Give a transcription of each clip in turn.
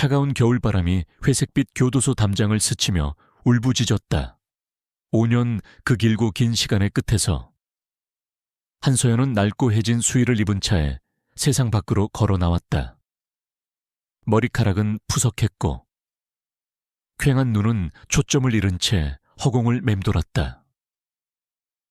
차가운 겨울바람이 회색빛 교도소 담장을 스치며 울부짖었다. 5년 그 길고 긴 시간의 끝에서 한서연은 낡고 해진 수의를 입은 차에 세상 밖으로 걸어 나왔다. 머리카락은 푸석했고 퀭한 눈은 초점을 잃은 채 허공을 맴돌았다.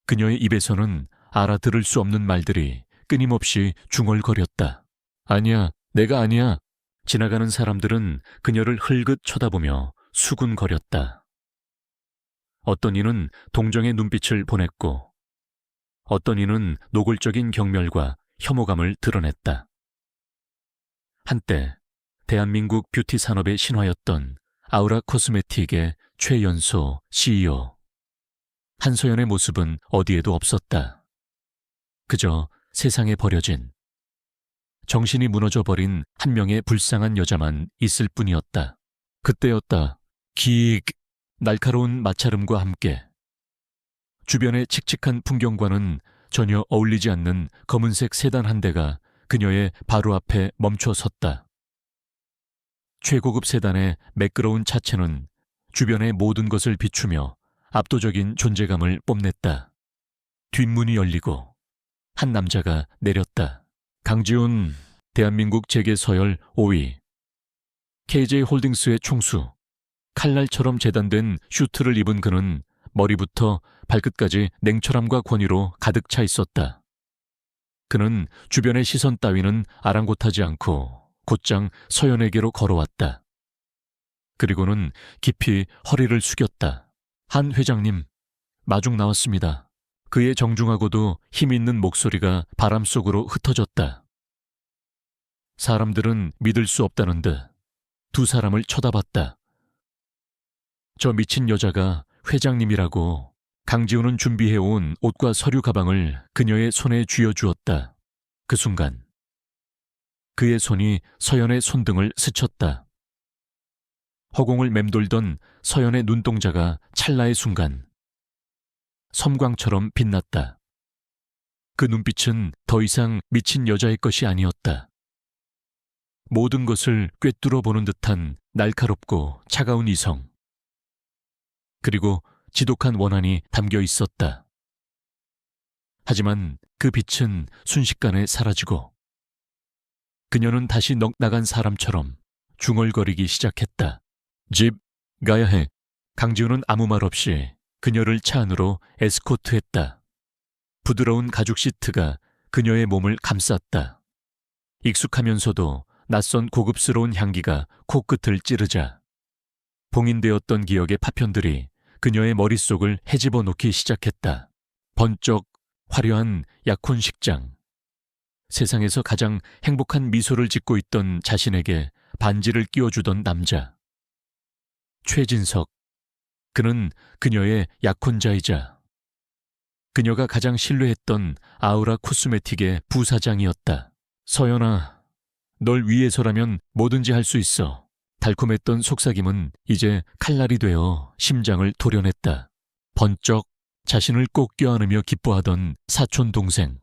그녀의 입에서는 알아들을 수 없는 말들이 끊임없이 중얼거렸다. 아니야, 내가 아니야. 지나가는 사람들은 그녀를 흘긋 쳐다보며 수군거렸다. 어떤 이는 동정의 눈빛을 보냈고 어떤 이는 노골적인 경멸과 혐오감을 드러냈다. 한때 대한민국 뷰티 산업의 신화였던 아우라 코스메틱의 최연소 CEO 한서연의 모습은 어디에도 없었다. 그저 세상에 버려진, 정신이 무너져버린 한 명의 불쌍한 여자만 있을 뿐이었다. 그때였다. 기익 날카로운 마찰음과 함께 주변의 칙칙한 풍경과는 전혀 어울리지 않는 검은색 세단 한 대가 그녀의 바로 앞에 멈춰 섰다. 최고급 세단의 매끄러운 차체는 주변의 모든 것을 비추며 압도적인 존재감을 뽐냈다. 뒷문이 열리고 한 남자가 내렸다. 강지훈, 대한민국 재계 서열 5위. KJ홀딩스의 총수. 칼날처럼 재단된 슈트를 입은 그는 머리부터 발끝까지 냉철함과 권위로 가득 차 있었다. 그는 주변의 시선 따위는 아랑곳하지 않고 곧장 서연에게로 걸어왔다. 그리고는 깊이 허리를 숙였다. 한 회장님, 마중 나왔습니다. 그의 정중하고도 힘있는 목소리가 바람 속으로 흩어졌다. 사람들은 믿을 수 없다는 듯 두 사람을 쳐다봤다. 저 미친 여자가 회장님이라고. 강지훈은 준비해온 옷과 서류 가방을 그녀의 손에 쥐어주었다. 그 순간 그의 손이 서연의 손등을 스쳤다. 허공을 맴돌던 서연의 눈동자가 찰나의 순간 섬광처럼 빛났다. 그 눈빛은 더 이상 미친 여자의 것이 아니었다. 모든 것을 꿰뚫어 보는 듯한 날카롭고 차가운 이성. 그리고 지독한 원한이 담겨 있었다. 하지만 그 빛은 순식간에 사라지고 그녀는 다시 넋나간 사람처럼 중얼거리기 시작했다. 집 가야 해. 강지훈은 아무 말 없이 그녀를 차 안으로 에스코트했다. 부드러운 가죽 시트가 그녀의 몸을 감쌌다. 익숙하면서도 낯선 고급스러운 향기가 코끝을 찌르자 봉인되었던 기억의 파편들이 그녀의 머릿속을 헤집어 놓기 시작했다. 번쩍 화려한 약혼식장. 세상에서 가장 행복한 미소를 짓고 있던 자신에게 반지를 끼워주던 남자. 최진석. 그는 그녀의 약혼자이자 그녀가 가장 신뢰했던 아우라 코스메틱의 부사장이었다. 서연아, 널 위해서라면 뭐든지 할 수 있어. 달콤했던 속삭임은 이제 칼날이 되어 심장을 도려냈다. 번쩍 자신을 꼭 껴안으며 기뻐하던 사촌 동생.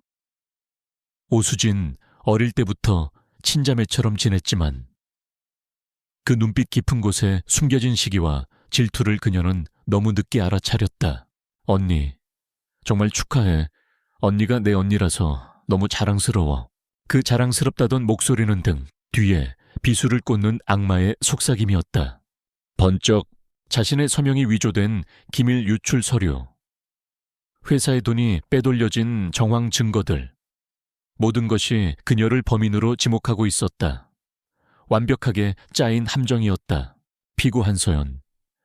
오수진, 어릴 때부터 친자매처럼 지냈지만 그 눈빛 깊은 곳에 숨겨진 시기와 질투를 그녀는 너무 늦게 알아차렸다. 언니, 정말 축하해. 언니가 내 언니라서 너무 자랑스러워. 그 자랑스럽다던 목소리는 등 뒤에 비수를 꽂는 악마의 속삭임이었다. 번쩍 자신의 서명이 위조된 기밀 유출 서류. 회사의 돈이 빼돌려진 정황 증거들. 모든 것이 그녀를 범인으로 지목하고 있었다. 완벽하게 짜인 함정이었다. 피고 한서연.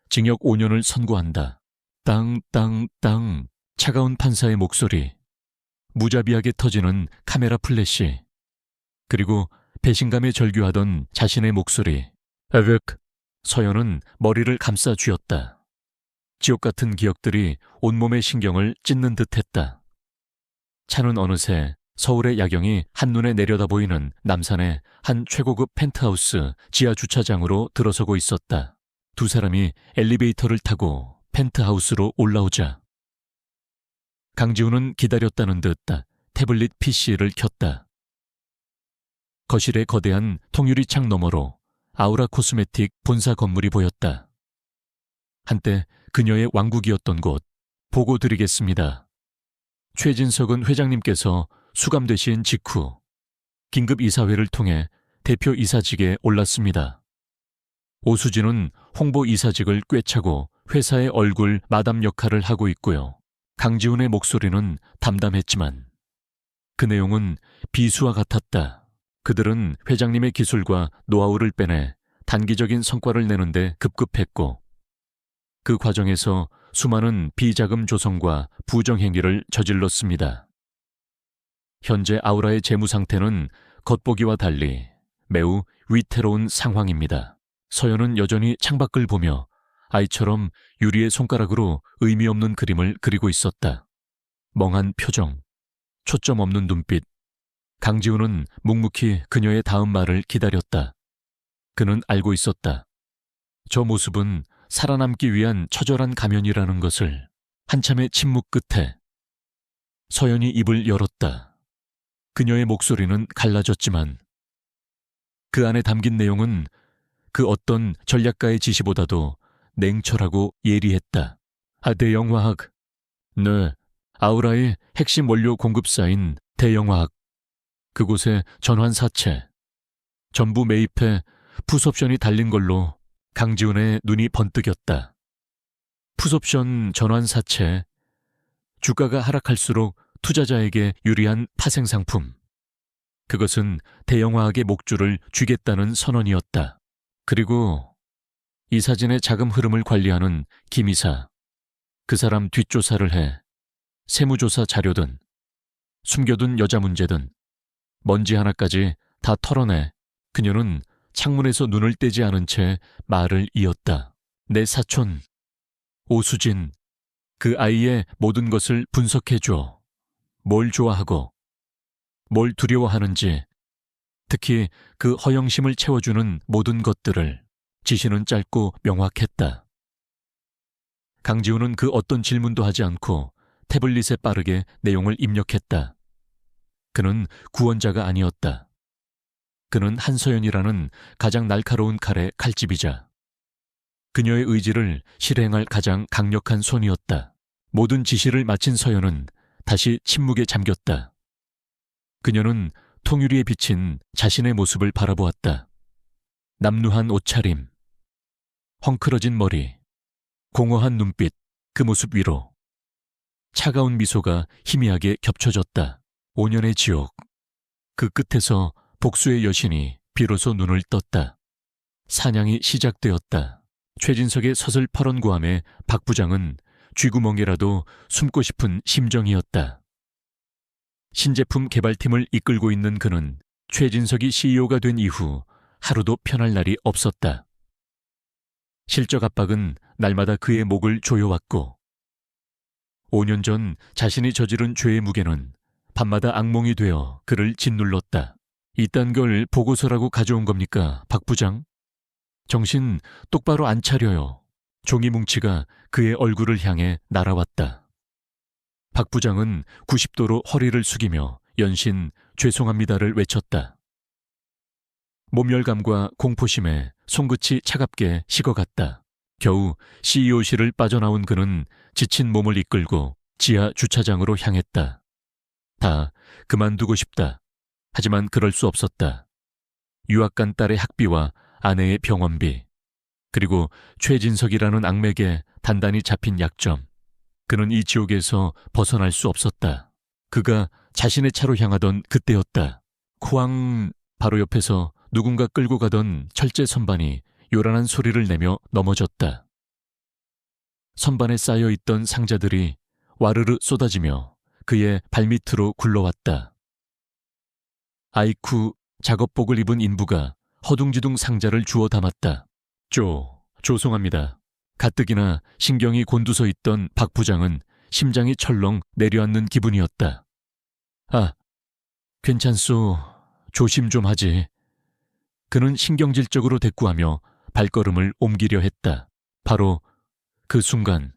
징역 5년을 선고한다. 땅땅땅. 차가운 판사의 목소리. 무자비하게 터지는 카메라 플래시. 그리고 배신감에 절규하던 자신의 목소리. 에릭. 서연은 머리를 감싸 쥐었다. 지옥 같은 기억들이 온몸의 신경을 찢는 듯했다. 차는 어느새 서울의 야경이 한눈에 내려다 보이는 남산의 한 최고급 펜트하우스 지하 주차장으로 들어서고 있었다. 두 사람이 엘리베이터를 타고 펜트하우스로 올라오자 강지훈은 기다렸다는 듯 태블릿 PC를 켰다. 거실의 거대한 통유리 창 너머로 아우라 코스메틱 본사 건물이 보였다. 한때 그녀의 왕국이었던 곳, 보고 드리겠습니다. 최진석은 회장님께서 수감되신 직후 긴급 이사회를 통해 대표 이사직에 올랐습니다. 오수진은 홍보 이사직을 꿰차고 회사의 얼굴 마담 역할을 하고 있고요. 강지훈의 목소리는 담담했지만 그 내용은 비수와 같았다. 그들은 회장님의 기술과 노하우를 빼내 단기적인 성과를 내는데 급급했고 그 과정에서 수많은 비자금 조성과 부정행위를 저질렀습니다. 현재 아우라의 재무 상태는 겉보기와 달리 매우 위태로운 상황입니다. 서연은 여전히 창밖을 보며 아이처럼 유리의 손가락으로 의미 없는 그림을 그리고 있었다. 멍한 표정, 초점 없는 눈빛. 강지훈은 묵묵히 그녀의 다음 말을 기다렸다. 그는 알고 있었다. 저 모습은 살아남기 위한 처절한 가면이라는 것을. 한참의 침묵 끝에 서연이 입을 열었다. 그녀의 목소리는 갈라졌지만 그 안에 담긴 내용은 그 어떤 전략가의 지시보다도 냉철하고 예리했다. 대영화학. 네, 아우라의 핵심 원료 공급사인 대영화학. 그곳에 전환사채. 전부 매입해 풋옵션이 달린 걸로. 강지훈의 눈이 번뜩였다. 풋옵션 전환사채. 주가가 하락할수록 투자자에게 유리한 파생상품. 그것은 대영화학의 목줄을 쥐겠다는 선언이었다. 그리고 이 사진의 자금 흐름을 관리하는 김이사. 그 사람 뒷조사를 해 세무조사 자료든 숨겨둔 여자 문제든 먼지 하나까지 다 털어내. 그녀는 창문에서 눈을 떼지 않은 채 말을 이었다. 내 사촌 오수진. 그 아이의 모든 것을 분석해줘. 뭘 좋아하고 뭘 두려워하는지, 특히 그 허영심을 채워주는 모든 것들을. 지시는 짧고 명확했다. 강지훈은 그 어떤 질문도 하지 않고 태블릿에 빠르게 내용을 입력했다. 그는 구원자가 아니었다. 그는 한서연이라는 가장 날카로운 칼의 칼집이자 그녀의 의지를 실행할 가장 강력한 손이었다. 모든 지시를 마친 서연은 다시 침묵에 잠겼다. 그녀는 통유리에 비친 자신의 모습을 바라보았다. 남루한 옷차림, 헝클어진 머리, 공허한 눈빛. 그 모습 위로 차가운 미소가 희미하게 겹쳐졌다. 5년의 지옥. 그 끝에서 복수의 여신이 비로소 눈을 떴다. 사냥이 시작되었다. 최진석의 서슬퍼런 고함에 박 부장은 쥐구멍이라도 숨고 싶은 심정이었다. 신제품 개발팀을 이끌고 있는 그는 최진석이 CEO가 된 이후 하루도 편할 날이 없었다. 실적 압박은 날마다 그의 목을 조여왔고 5년 전 자신이 저지른 죄의 무게는 밤마다 악몽이 되어 그를 짓눌렀다. 이딴 걸 보고서라고 가져온 겁니까, 박 부장? 정신 똑바로 안 차려요. 종이 뭉치가 그의 얼굴을 향해 날아왔다. 박 부장은 90도로 허리를 숙이며 연신 죄송합니다를 외쳤다. 몸열감과 공포심에 손끝이 차갑게 식어갔다. 겨우 CEO실을 빠져나온 그는 지친 몸을 이끌고 지하 주차장으로 향했다. 다 그만두고 싶다. 하지만 그럴 수 없었다. 유학 간 딸의 학비와 아내의 병원비, 그리고 최진석이라는 악맥에 단단히 잡힌 약점. 그는 이 지옥에서 벗어날 수 없었다. 그가 자신의 차로 향하던 그때였다. 코앙. 바로 옆에서 누군가 끌고 가던 철제 선반이 요란한 소리를 내며 넘어졌다. 선반에 쌓여있던 상자들이 와르르 쏟아지며 그의 발밑으로 굴러왔다. 아이쿠. 작업복을 입은 인부가 허둥지둥 상자를 주워 담았다. 죄송합니다. 가뜩이나 신경이 곤두서 있던 박 부장은 심장이 철렁 내려앉는 기분이었다. 괜찮소. 조심 좀 하지. 그는 신경질적으로 대꾸하며 발걸음을 옮기려 했다. 바로 그 순간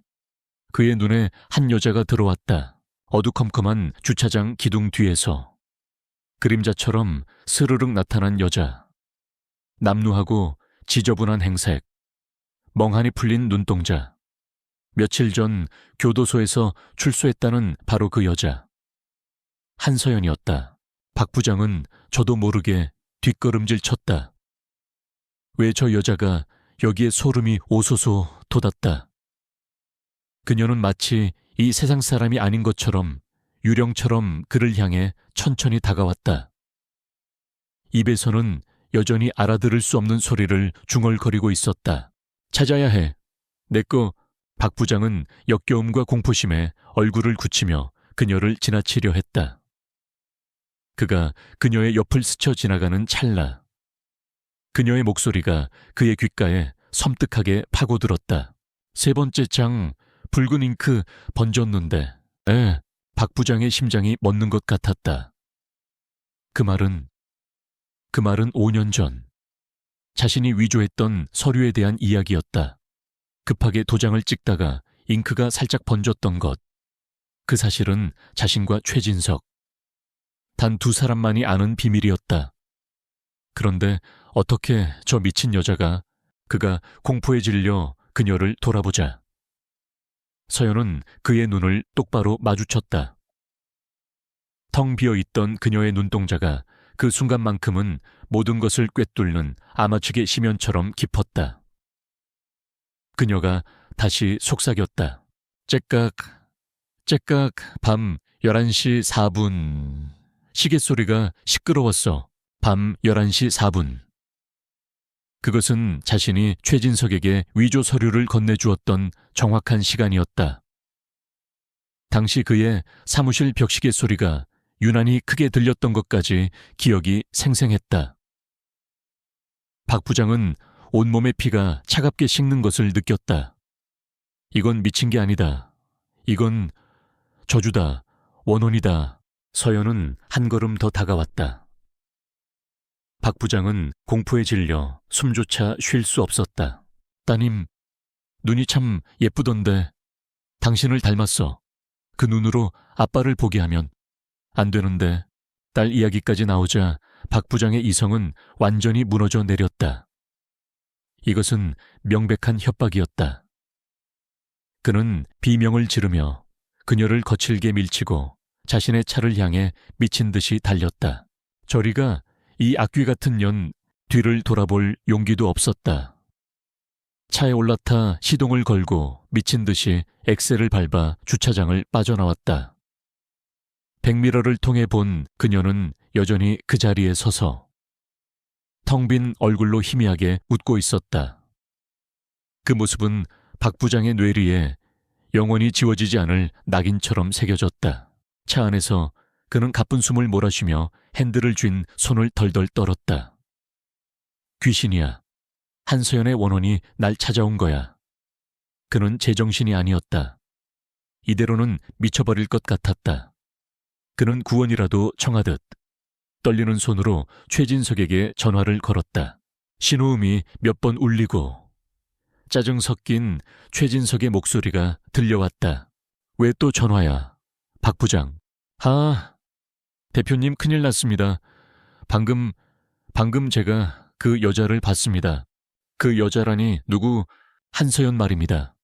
그의 눈에 한 여자가 들어왔다. 어두컴컴한 주차장 기둥 뒤에서 그림자처럼 스르륵 나타난 여자. 남루하고 지저분한 행색, 멍하니 풀린 눈동자. 며칠 전 교도소에서 출소했다는 바로 그 여자. 한서연이었다. 박 부장은 저도 모르게 뒷걸음질 쳤다. 왜 저 여자가 여기에 소름이 오소소 돋았다. 그녀는 마치 이 세상 사람이 아닌 것처럼 유령처럼 그를 향해 천천히 다가왔다. 입에서는 여전히 알아들을 수 없는 소리를 중얼거리고 있었다. 찾아야 해. 내꺼. 박 부장은 역겨움과 공포심에 얼굴을 굳히며 그녀를 지나치려 했다. 그가 그녀의 옆을 스쳐 지나가는 찰나. 그녀의 목소리가 그의 귓가에 섬뜩하게 파고들었다. 세 번째 장, 붉은 잉크 번졌는데. 박 부장의 심장이 멎는 것 같았다. 그 말은 5년 전 자신이 위조했던 서류에 대한 이야기였다. 급하게 도장을 찍다가 잉크가 살짝 번졌던 것. 그 사실은 자신과 최진석, 단 두 사람만이 아는 비밀이었다. 그런데 어떻게 저 미친 여자가, 그가 공포에 질려 그녀를 돌아보자. 서연은 그의 눈을 똑바로 마주쳤다. 텅 비어있던 그녀의 눈동자가 그 순간만큼은 모든 것을 꿰뚫는 아마추게 심연처럼 깊었다. 그녀가 다시 속삭였다. 째깍, 째깍, 밤 11시 4분. 시계소리가 시끄러웠어. 밤 11시 4분. 그것은 자신이 최진석에게 위조 서류를 건네주었던 정확한 시간이었다. 당시 그의 사무실 벽시계 소리가 유난히 크게 들렸던 것까지 기억이 생생했다. 박 부장은 온몸의 피가 차갑게 식는 것을 느꼈다. 이건 미친 게 아니다. 이건 저주다. 원혼이다. 서연은 한 걸음 더 다가왔다. 박 부장은 공포에 질려 숨조차 쉴 수 없었다. 따님, 눈이 참 예쁘던데. 당신을 닮았어. 그 눈으로 아빠를 보게 하면 안 되는데. 딸 이야기까지 나오자 박 부장의 이성은 완전히 무너져 내렸다. 이것은 명백한 협박이었다. 그는 비명을 지르며 그녀를 거칠게 밀치고 자신의 차를 향해 미친 듯이 달렸다. 저리가, 이 악귀 같은 년. 뒤를 돌아볼 용기도 없었다. 차에 올라타 시동을 걸고 미친 듯이 엑셀을 밟아 주차장을 빠져나왔다. 백미러를 통해 본 그녀는 여전히 그 자리에 서서 텅 빈 얼굴로 희미하게 웃고 있었다. 그 모습은 박 부장의 뇌리에 영원히 지워지지 않을 낙인처럼 새겨졌다. 차 안에서 그는 가쁜 숨을 몰아쉬며 핸들을 쥔 손을 덜덜 떨었다. 귀신이야. 한서연의 원혼이 날 찾아온 거야. 그는 제정신이 아니었다. 이대로는 미쳐버릴 것 같았다. 그는 구원이라도 청하듯 떨리는 손으로 최진석에게 전화를 걸었다. 신호음이 몇 번 울리고 짜증 섞인 최진석의 목소리가 들려왔다. 왜 또 전화야? 박 부장. 대표님 큰일 났습니다. 방금 제가 그 여자를 봤습니다. 그 여자라니 누구? 한서연 말입니다.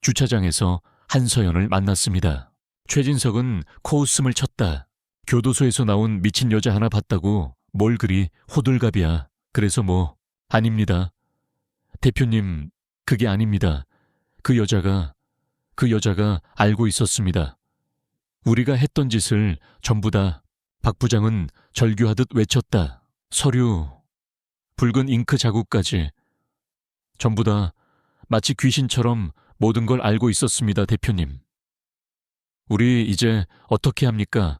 주차장에서 한서연을 만났습니다. 최진석은 코웃음을 쳤다. 교도소에서 나온 미친 여자 하나 봤다고 뭘 그리 호들갑이야. 그래서 뭐. 아닙니다. 대표님, 그게 아닙니다. 그 여자가 알고 있었습니다. 우리가 했던 짓을 전부 다. 박 부장은 절규하듯 외쳤다. 서류, 붉은 잉크 자국까지. 전부 다 마치 귀신처럼 모든 걸 알고 있었습니다, 대표님. 우리 이제 어떻게 합니까?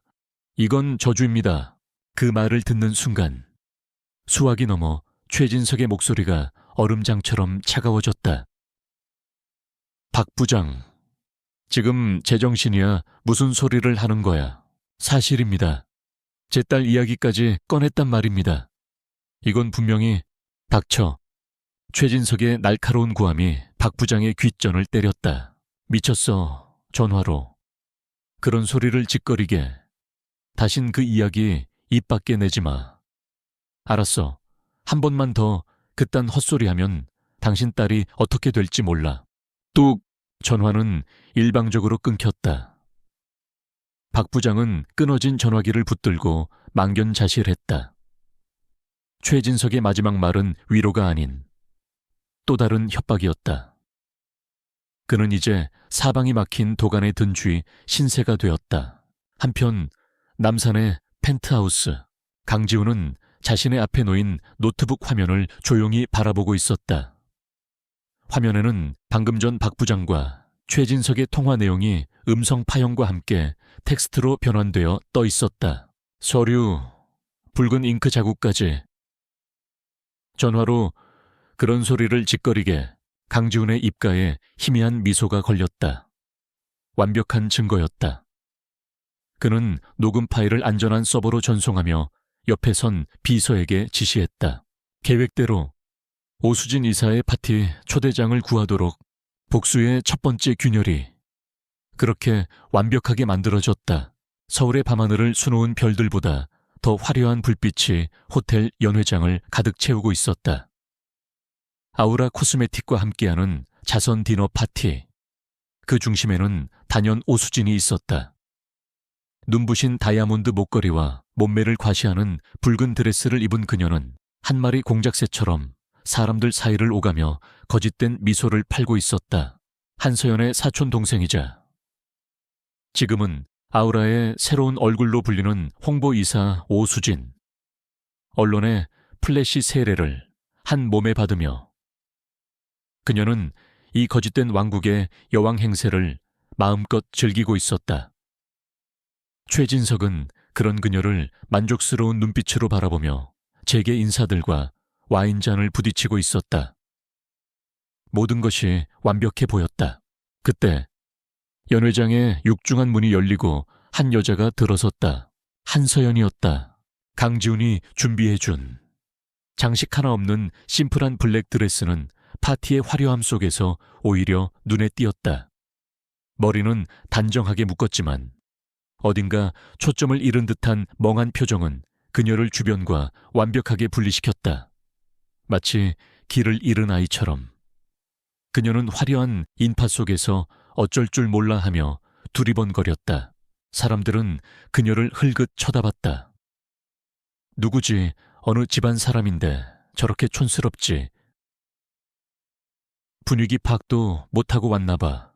이건 저주입니다. 그 말을 듣는 순간 수화기 넘어 최진석의 목소리가 얼음장처럼 차가워졌다. 박 부장, 지금 제정신이야. 무슨 소리를 하는 거야. 사실입니다. 제 딸 이야기까지 꺼냈단 말입니다. 이건 분명히. 닥쳐. 최진석의 날카로운 고함이 박 부장의 귓전을 때렸다. 미쳤어. 전화로. 그런 소리를 짓거리게. 다신 그 이야기 입 밖에 내지 마. 알았어. 한 번만 더 그딴 헛소리하면 당신 딸이 어떻게 될지 몰라. 뚝! 전화는 일방적으로 끊겼다. 박 부장은 끊어진 전화기를 붙들고 망견자실했다. 최진석의 마지막 말은 위로가 아닌 또 다른 협박이었다. 그는 이제 사방이 막힌 도간에 든 쥐 신세가 되었다. 한편 남산의 펜트하우스, 강지훈은 자신의 앞에 놓인 노트북 화면을 조용히 바라보고 있었다. 화면에는 방금 전 박 부장과 최진석의 통화 내용이 음성 파형과 함께 텍스트로 변환되어 떠 있었다. 서류, 붉은 잉크 자국까지. 전화로 그런 소리를 짓거리게 강지훈의 입가에 희미한 미소가 걸렸다. 완벽한 증거였다. 그는 녹음 파일을 안전한 서버로 전송하며 옆에 선 비서에게 지시했다. 계획대로 오수진 이사의 파티 초대장을 구하도록. 복수의 첫 번째 균열이 그렇게 완벽하게 만들어졌다. 서울의 밤하늘을 수놓은 별들보다 더 화려한 불빛이 호텔 연회장을 가득 채우고 있었다. 아우라 코스메틱과 함께하는 자선 디너 파티. 그 중심에는 단연 오수진이 있었다. 눈부신 다이아몬드 목걸이와 몸매를 과시하는 붉은 드레스를 입은 그녀는 한 마리 공작새처럼 사람들 사이를 오가며 거짓된 미소를 팔고 있었다. 한서연의 사촌 동생이자 지금은 아우라의 새로운 얼굴로 불리는 홍보이사 오수진. 언론의 플래시 세례를 한 몸에 받으며 그녀는 이 거짓된 왕국의 여왕 행세를 마음껏 즐기고 있었다. 최진석은 그런 그녀를 만족스러운 눈빛으로 바라보며 재계 인사들과 와인잔을 부딪히고 있었다. 모든 것이 완벽해 보였다. 그때 연회장의 육중한 문이 열리고 한 여자가 들어섰다. 한서연이었다. 강지훈이 준비해준 장식 하나 없는 심플한 블랙 드레스는 파티의 화려함 속에서 오히려 눈에 띄었다. 머리는 단정하게 묶었지만 어딘가 초점을 잃은 듯한 멍한 표정은 그녀를 주변과 완벽하게 분리시켰다. 마치 길을 잃은 아이처럼. 그녀는 화려한 인파 속에서 어쩔 줄 몰라 하며 두리번거렸다. 사람들은 그녀를 흘긋 쳐다봤다. 누구지? 어느 집안 사람인데 저렇게 촌스럽지? 분위기 파악도 못하고 왔나 봐.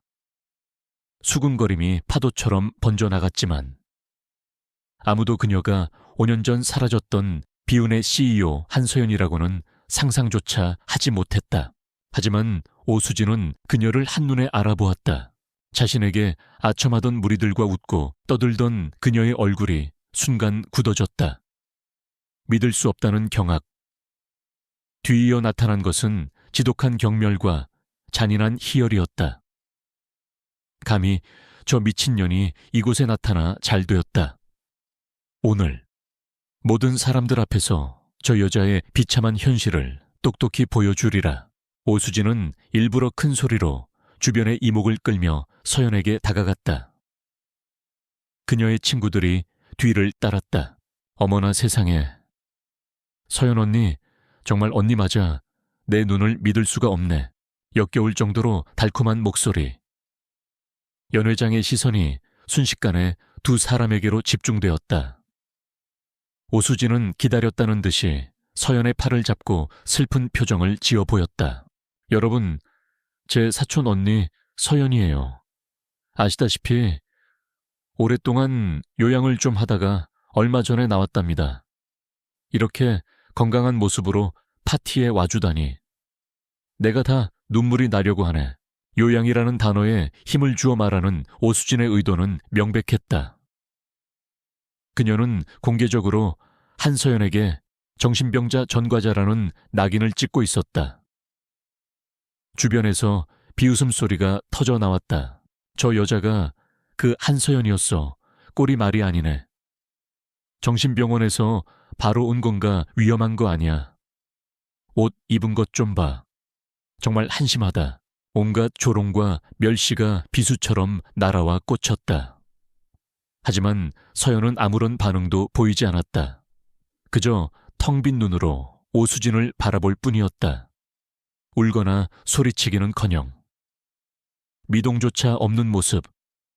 수군거림이 파도처럼 번져나갔지만 아무도 그녀가 5년 전 사라졌던 비운의 CEO 한서연이라고는 상상조차 하지 못했다. 하지만 오수진은 그녀를 한눈에 알아보았다. 자신에게 아첨하던 무리들과 웃고 떠들던 그녀의 얼굴이 순간 굳어졌다. 믿을 수 없다는 경악. 뒤이어 나타난 것은 지독한 경멸과 잔인한 희열이었다. 감히 저 미친년이 이곳에 나타나 잘 되었다. 오늘 모든 사람들 앞에서 저 여자의 비참한 현실을 똑똑히 보여주리라. 오수진은 일부러 큰 소리로 주변의 이목을 끌며 서연에게 다가갔다. 그녀의 친구들이 뒤를 따랐다. 어머나 세상에. 서연 언니, 정말 언니 맞아. 내 눈을 믿을 수가 없네. 역겨울 정도로 달콤한 목소리. 연회장의 시선이 순식간에 두 사람에게로 집중되었다. 오수진은 기다렸다는 듯이 서연의 팔을 잡고 슬픈 표정을 지어 보였다. 여러분, 제 사촌 언니 서연이에요. 아시다시피 오랫동안 요양을 좀 하다가 얼마 전에 나왔답니다. 이렇게 건강한 모습으로 파티에 와주다니. 내가 다 눈물이 나려고 하네. 요양이라는 단어에 힘을 주어 말하는 오수진의 의도는 명백했다. 그녀는 공개적으로 한서연에게 정신병자 전과자라는 낙인을 찍고 있었다. 주변에서 비웃음 소리가 터져 나왔다. 저 여자가 그 한서연이었어. 꼴이 말이 아니네. 정신병원에서 바로 온 건가 위험한 거 아니야. 옷 입은 것 좀 봐. 정말 한심하다. 온갖 조롱과 멸시가 비수처럼 날아와 꽂혔다. 하지만 서연은 아무런 반응도 보이지 않았다. 그저 텅 빈 눈으로 오수진을 바라볼 뿐이었다. 울거나 소리치기는커녕. 미동조차 없는 모습,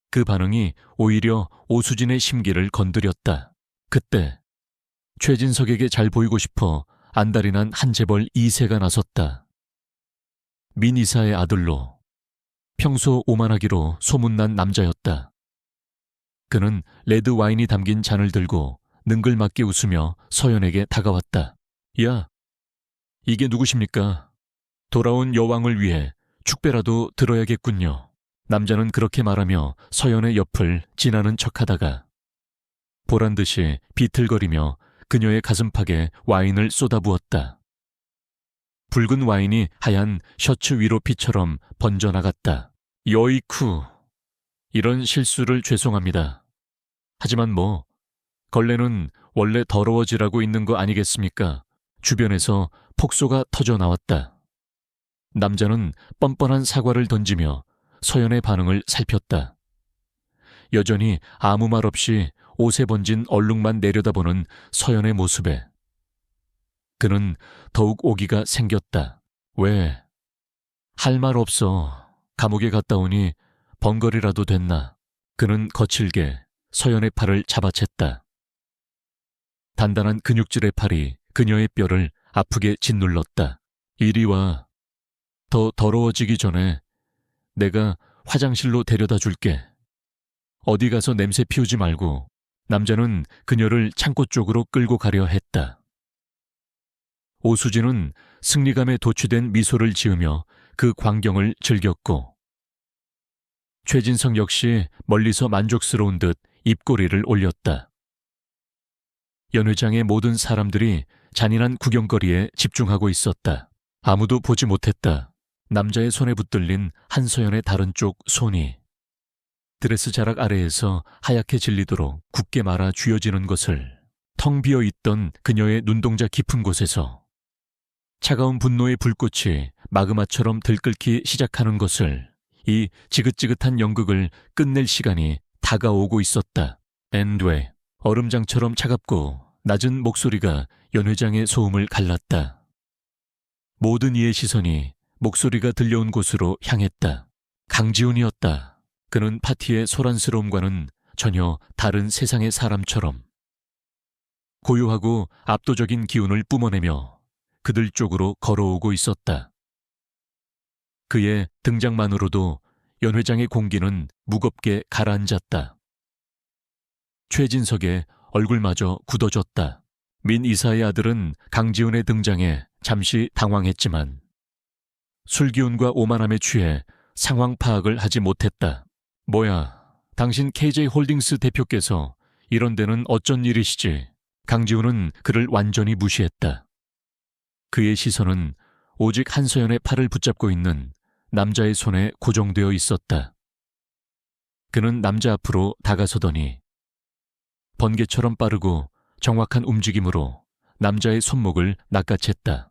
그 반응이 오히려 오수진의 심기를 건드렸다. 그때 최진석에게 잘 보이고 싶어 안달이 난 한 재벌 2세가 나섰다. 민 이사의 아들로, 평소 오만하기로 소문난 남자였다. 그는 레드 와인이 담긴 잔을 들고 능글맞게 웃으며 서연에게 다가왔다. 야, 이게 누구십니까? 돌아온 여왕을 위해 축배라도 들어야겠군요. 남자는 그렇게 말하며 서연의 옆을 지나는 척하다가 보란듯이 비틀거리며 그녀의 가슴팍에 와인을 쏟아부었다. 붉은 와인이 하얀 셔츠 위로 빛처럼 번져나갔다. 여이쿠, 이런 실수를 죄송합니다. 하지만 걸레는 원래 더러워지라고 있는 거 아니겠습니까? 주변에서 폭소가 터져 나왔다. 남자는 뻔뻔한 사과를 던지며 서연의 반응을 살폈다. 여전히 아무 말 없이 옷에 번진 얼룩만 내려다보는 서연의 모습에 그는 더욱 오기가 생겼다. 왜? 할 말 없어. 감옥에 갔다 오니 번거리라도 됐나. 그는 거칠게 서연의 팔을 잡아챘다. 단단한 근육질의 팔이 그녀의 뼈를 아프게 짓눌렀다. 이리 와. 더 더러워지기 전에 내가 화장실로 데려다 줄게. 어디 가서 냄새 피우지 말고. 남자는 그녀를 창고 쪽으로 끌고 가려 했다. 오수진은 승리감에 도취된 미소를 지으며 그 광경을 즐겼고 최진석 역시 멀리서 만족스러운 듯 입꼬리를 올렸다. 연회장의 모든 사람들이 잔인한 구경거리에 집중하고 있었다. 아무도 보지 못했다. 남자의 손에 붙들린 한서연의 다른 쪽 손이 드레스 자락 아래에서 하얗게 질리도록 굳게 말아 쥐어지는 것을, 텅 비어 있던 그녀의 눈동자 깊은 곳에서 차가운 분노의 불꽃이 마그마처럼 들끓기 시작하는 것을, 이 지긋지긋한 연극을 끝낼 시간이 다가오고 있었다. 엔드웨, 얼음장처럼 차갑고 낮은 목소리가 연회장의 소음을 갈랐다. 모든 이의 시선이 목소리가 들려온 곳으로 향했다. 강지훈이었다. 그는 파티의 소란스러움과는 전혀 다른 세상의 사람처럼 고요하고 압도적인 기운을 뿜어내며 그들 쪽으로 걸어오고 있었다. 그의 등장만으로도 연회장의 공기는 무겁게 가라앉았다. 최진석의 얼굴마저 굳어졌다. 민 이사의 아들은 강지훈의 등장에 잠시 당황했지만 술기운과 오만함에 취해 상황 파악을 하지 못했다. 뭐야, 당신 KJ홀딩스 대표께서 이런 데는 어쩐 일이시지? 강지훈은 그를 완전히 무시했다. 그의 시선은 오직 한서연의 팔을 붙잡고 있는 남자의 손에 고정되어 있었다. 그는 남자 앞으로 다가서더니 번개처럼 빠르고 정확한 움직임으로 남자의 손목을 낚아챘다.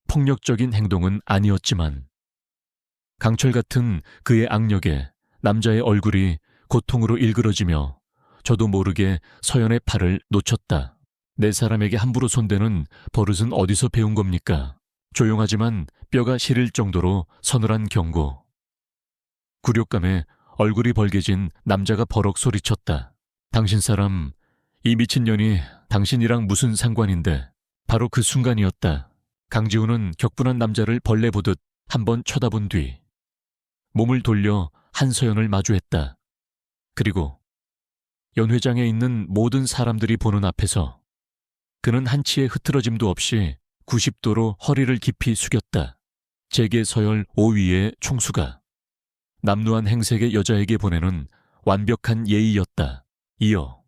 폭력적인 행동은 아니었지만 강철 같은 그의 악력에 남자의 얼굴이 고통으로 일그러지며 저도 모르게 서연의 팔을 놓쳤다. 내 사람에게 함부로 손대는 버릇은 어디서 배운 겁니까? 조용하지만 뼈가 시릴 정도로 서늘한 경고. 굴욕감에 얼굴이 벌개진 남자가 버럭 소리쳤다. 당신 사람, 이 미친년이 당신이랑 무슨 상관인데. 바로 그 순간이었다. 강지훈은 격분한 남자를 벌레 보듯 한번 쳐다본 뒤 몸을 돌려 한서연을 마주했다. 그리고 연회장에 있는 모든 사람들이 보는 앞에서 그는 한치의 흐트러짐도 없이 90도로 허리를 깊이 숙였다. 재계 서열 5위의 총수가 남루한 행색의 여자에게 보내는 완벽한 예의였다. 이어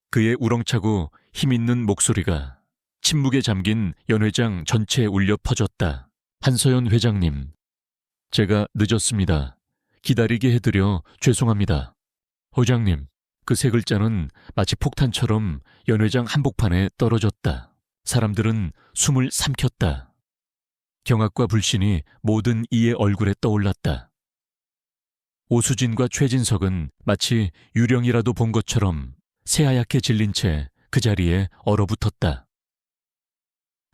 그의 우렁차고 힘있는 목소리가 침묵에 잠긴 연회장 전체에 울려 퍼졌다. 한서연 회장님, 제가 늦었습니다. 기다리게 해드려 죄송합니다. 회장님, 그 세 글자는 마치 폭탄처럼 연회장 한복판에 떨어졌다. 사람들은 숨을 삼켰다. 경악과 불신이 모든 이의 얼굴에 떠올랐다. 오수진과 최진석은 마치 유령이라도 본 것처럼 새하얗게 질린 채 그 자리에 얼어붙었다.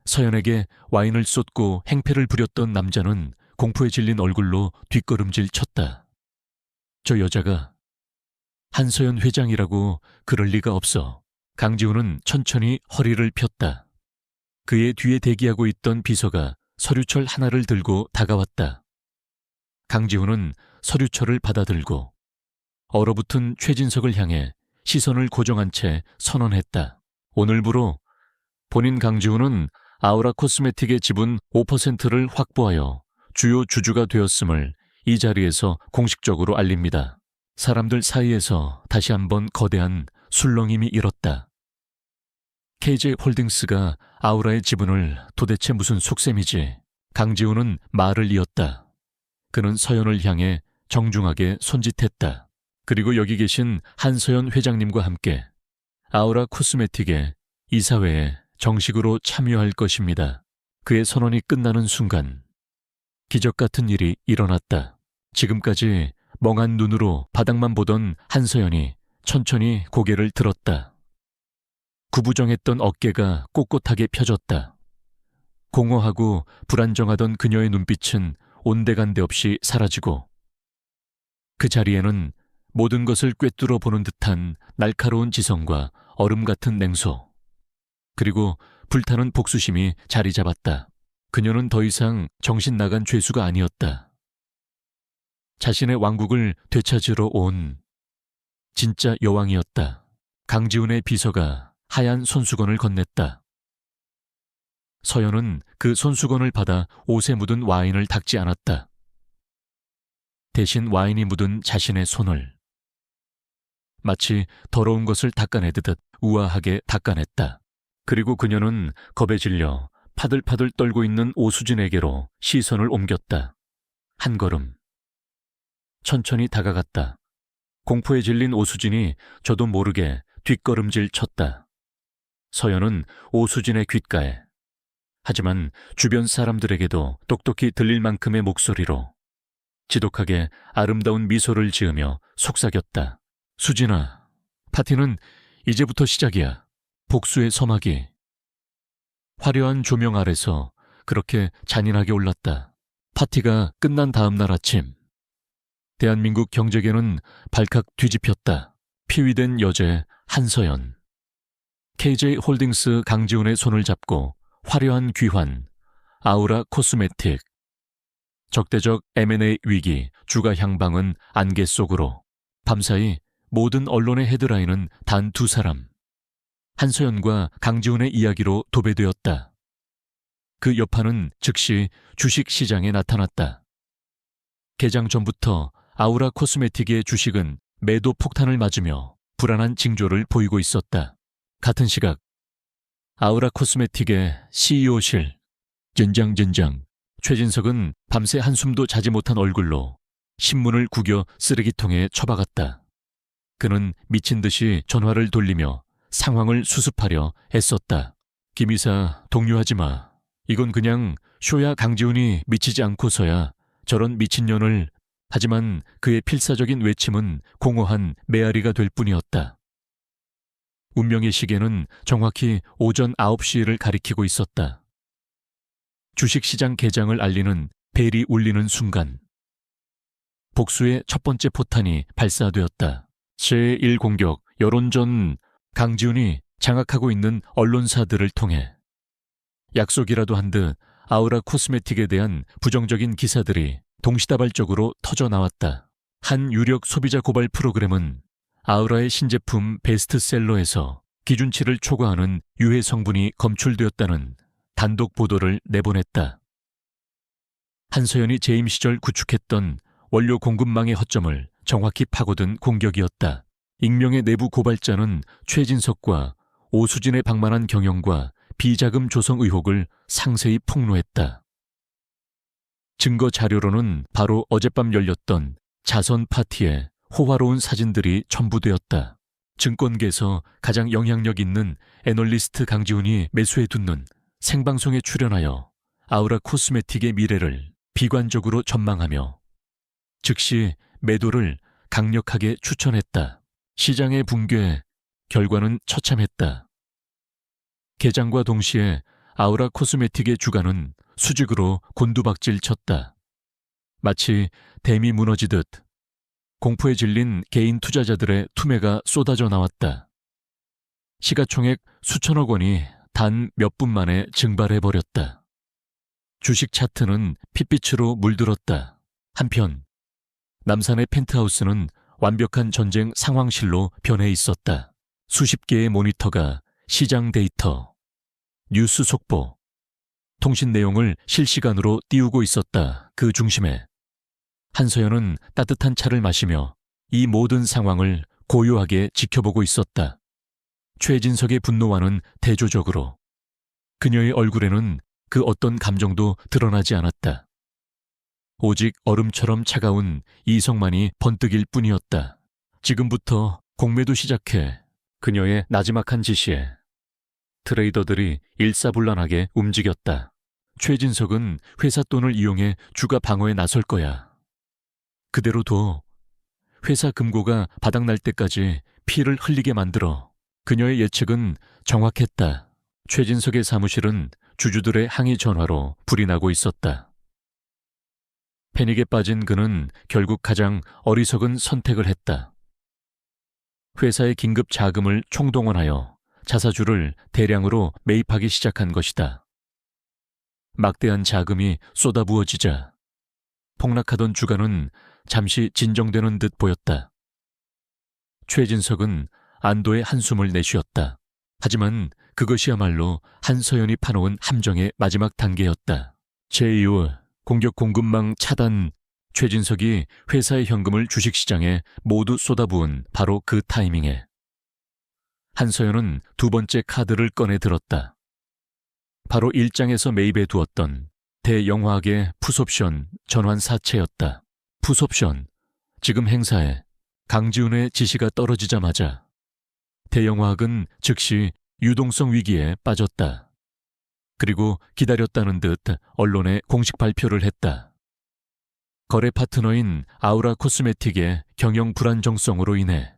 서연에게 와인을 쏟고 행패를 부렸던 남자는 공포에 질린 얼굴로 뒷걸음질 쳤다. 저 여자가 한서연 회장이라고 그럴 리가 없어. 강지훈은 천천히 허리를 폈다. 그의 뒤에 대기하고 있던 비서가 서류철 하나를 들고 다가왔다. 강지훈은 서류철을 받아들고 얼어붙은 최진석을 향해 시선을 고정한 채 선언했다. 오늘부로 본인 강지훈은 아우라 코스메틱의 지분 5%를 확보하여 주요 주주가 되었음을 이 자리에서 공식적으로 알립니다. 사람들 사이에서 다시 한번 거대한 술렁임이 일었다. KJ홀딩스가 아우라의 지분을 도대체 무슨 속셈이지? 강지훈은 말을 이었다. 그는 서연을 향해 정중하게 손짓했다. 그리고 여기 계신 한서연 회장님과 함께 아우라 코스메틱의 이사회에 정식으로 참여할 것입니다. 그의 선언이 끝나는 순간 기적 같은 일이 일어났다. 지금까지 멍한 눈으로 바닥만 보던 한서연이 천천히 고개를 들었다. 구부정했던 어깨가 꼿꼿하게 펴졌다. 공허하고 불안정하던 그녀의 눈빛은 온데간데 없이 사라지고 그 자리에는 모든 것을 꿰뚫어 보는 듯한 날카로운 지성과 얼음 같은 냉소, 그리고 불타는 복수심이 자리 잡았다. 그녀는 더 이상 정신 나간 죄수가 아니었다. 자신의 왕국을 되찾으러 온 진짜 여왕이었다. 강지훈의 비서가 하얀 손수건을 건넸다. 서연은 그 손수건을 받아 옷에 묻은 와인을 닦지 않았다. 대신 와인이 묻은 자신의 손을 마치 더러운 것을 닦아내듯 우아하게 닦아냈다. 그리고 그녀는 겁에 질려 파들파들 떨고 있는 오수진에게로 시선을 옮겼다. 한 걸음. 천천히 다가갔다. 공포에 질린 오수진이 저도 모르게 뒷걸음질 쳤다. 서연은 오수진의 귓가에, 하지만 주변 사람들에게도 똑똑히 들릴 만큼의 목소리로 지독하게 아름다운 미소를 지으며 속삭였다. 수진아, 파티는 이제부터 시작이야. 복수의 서막이 화려한 조명 아래서 그렇게 잔인하게 올랐다. 파티가 끝난 다음 날 아침, 대한민국 경제계는 발칵 뒤집혔다. 피위된 여제 한서연. KJ홀딩스 강지훈의 손을 잡고 화려한 귀환, 아우라 코스메틱. 적대적 M&A 위기, 주가 향방은 안개 속으로. 밤사이 모든 언론의 헤드라인은 단 두 사람. 한서연과 강지훈의 이야기로 도배되었다. 그 여파는 즉시 주식시장에 나타났다. 개장 전부터 아우라 코스메틱의 주식은 매도 폭탄을 맞으며 불안한 징조를 보이고 있었다. 같은 시각 아우라 코스메틱의 CEO실, 젠장젠장. 최진석은 밤새 한숨도 자지 못한 얼굴로 신문을 구겨 쓰레기통에 처박았다. 그는 미친 듯이 전화를 돌리며 상황을 수습하려 애썼다. 김 이사, 동요하지 마. 이건 그냥 쇼야. 강지훈이 미치지 않고서야 저런 미친년을. 하지만 그의 필사적인 외침은 공허한 메아리가 될 뿐이었다. 운명의 시계는 정확히 오전 9시를 가리키고 있었다. 주식시장 개장을 알리는 벨이 울리는 순간 복수의 첫 번째 포탄이 발사되었다. 제1공격 여론전. 강지훈이 장악하고 있는 언론사들을 통해 약속이라도 한 듯 아우라 코스메틱에 대한 부정적인 기사들이 동시다발적으로 터져나왔다. 한 유력 소비자 고발 프로그램은 아우라의 신제품 베스트셀러에서 기준치를 초과하는 유해 성분이 검출되었다는 단독 보도를 내보냈다. 한서연이 재임 시절 구축했던 원료 공급망의 허점을 정확히 파고든 공격이었다. 익명의 내부 고발자는 최진석과 오수진의 방만한 경영과 비자금 조성 의혹을 상세히 폭로했다. 증거 자료로는 바로 어젯밤 열렸던 자선 파티의 호화로운 사진들이 첨부되었다. 증권계에서 가장 영향력 있는 애널리스트 강지훈이 매수해 둔 생방송에 출연하여 아우라 코스메틱의 미래를 비관적으로 전망하며 즉시 매도를 강력하게 추천했다. 시장의 붕괴, 결과는 처참했다. 개장과 동시에 아우라 코스메틱의 주가는 수직으로 곤두박질 쳤다. 마치 댐이 무너지듯 공포에 질린 개인 투자자들의 투매가 쏟아져 나왔다. 시가총액 수천억 원이 단 몇 분 만에 증발해버렸다. 주식 차트는 핏빛으로 물들었다. 한편 남산의 펜트하우스는 완벽한 전쟁 상황실로 변해 있었다. 수십 개의 모니터가 시장 데이터, 뉴스 속보, 통신 내용을 실시간으로 띄우고 있었다. 그 중심에 한서연은 따뜻한 차를 마시며 이 모든 상황을 고요하게 지켜보고 있었다. 최진석의 분노와는 대조적으로 그녀의 얼굴에는 그 어떤 감정도 드러나지 않았다. 오직 얼음처럼 차가운 이성만이 번뜩일 뿐이었다. 지금부터 공매도 시작해. 그녀의 나지막한 지시에 트레이더들이 일사불란하게 움직였다. 최진석은 회사 돈을 이용해 주가 방어에 나설 거야. 그대로 둬. 회사 금고가 바닥날 때까지 피를 흘리게 만들어. 그녀의 예측은 정확했다. 최진석의 사무실은 주주들의 항의 전화로 불이 나고 있었다. 패닉에 빠진 그는 결국 가장 어리석은 선택을 했다. 회사의 긴급 자금을 총동원하여 자사주를 대량으로 매입하기 시작한 것이다. 막대한 자금이 쏟아부어지자 폭락하던 주가는 잠시 진정되는 듯 보였다. 최진석은 안도의 한숨을 내쉬었다. 하지만 그것이야말로 한서연이 파놓은 함정의 마지막 단계였다. 제2호 공격 공급망 차단. 최진석이 회사의 현금을 주식시장에 모두 쏟아부은 바로 그 타이밍에 한서연은 두 번째 카드를 꺼내 들었다. 바로 일장에서 매입해 두었던 대영화학의 풋옵션 전환 사채였다. 풋옵션, 지금 행사에 강지훈의 지시가 떨어지자마자 대영화학은 즉시 유동성 위기에 빠졌다. 그리고 기다렸다는 듯 언론에 공식 발표를 했다. 거래 파트너인 아우라 코스메틱의 경영 불안정성으로 인해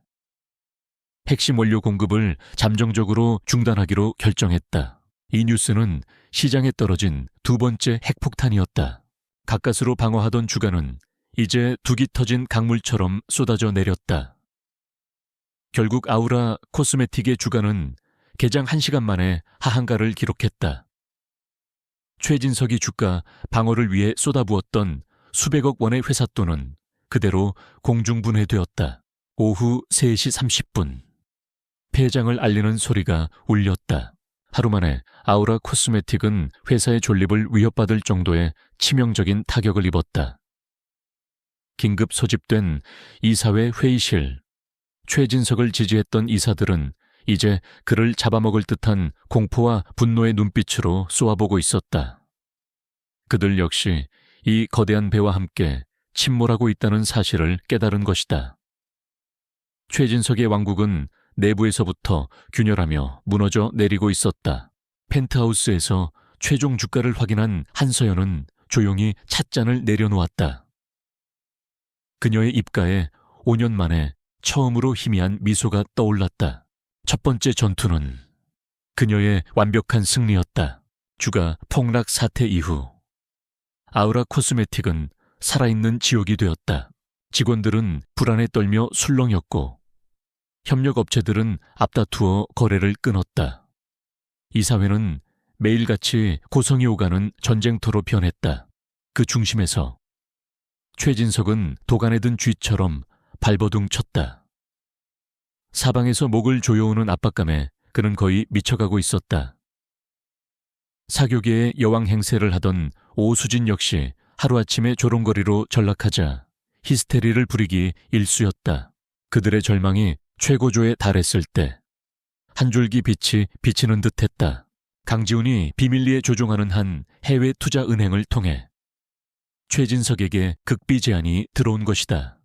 핵심 원료 공급을 잠정적으로 중단하기로 결정했다. 이 뉴스는 시장에 떨어진 두 번째 핵폭탄이었다. 가까스로 방어하던 주가는 이제 둑이 터진 강물처럼 쏟아져 내렸다. 결국 아우라 코스메틱의 주가는 개장 1시간 만에 하한가를 기록했다. 최진석이 주가 방어를 위해 쏟아부었던 수백억 원의 회사 돈은 그대로 공중분해되었다. 오후 3시 30분. 폐장을 알리는 소리가 울렸다. 하루 만에 아우라 코스메틱은 회사의 존립을 위협받을 정도의 치명적인 타격을 입었다. 긴급 소집된 이사회 회의실. 최진석을 지지했던 이사들은 이제 그를 잡아먹을 듯한 공포와 분노의 눈빛으로 쏘아보고 있었다. 그들 역시 이 거대한 배와 함께 침몰하고 있다는 사실을 깨달은 것이다. 최진석의 왕국은 내부에서부터 균열하며 무너져 내리고 있었다. 펜트하우스에서 최종 주가를 확인한 한서연은 조용히 찻잔을 내려놓았다. 그녀의 입가에 5년 만에 처음으로 희미한 미소가 떠올랐다. 첫 번째 전투는 그녀의 완벽한 승리였다. 주가 폭락 사태 이후 아우라 코스메틱은 살아있는 지옥이 되었다. 직원들은 불안에 떨며 술렁였고 협력업체들은 앞다투어 거래를 끊었다. 이사회는 매일같이 고성이 오가는 전쟁터로 변했다. 그 중심에서 최진석은 도간에 든 쥐처럼 발버둥 쳤다. 사방에서 목을 조여오는 압박감에 그는 거의 미쳐가고 있었다. 사교계의 여왕 행세를 하던 오수진 역시 하루아침에 조롱거리로 전락하자 히스테리를 부리기 일쑤였다. 그들의 절망이 최고조에 달했을 때 한 줄기 빛이 비치는 듯했다. 강지훈이 비밀리에 조종하는 한 해외 투자 은행을 통해 최진석에게 극비 제안이 들어온 것이다.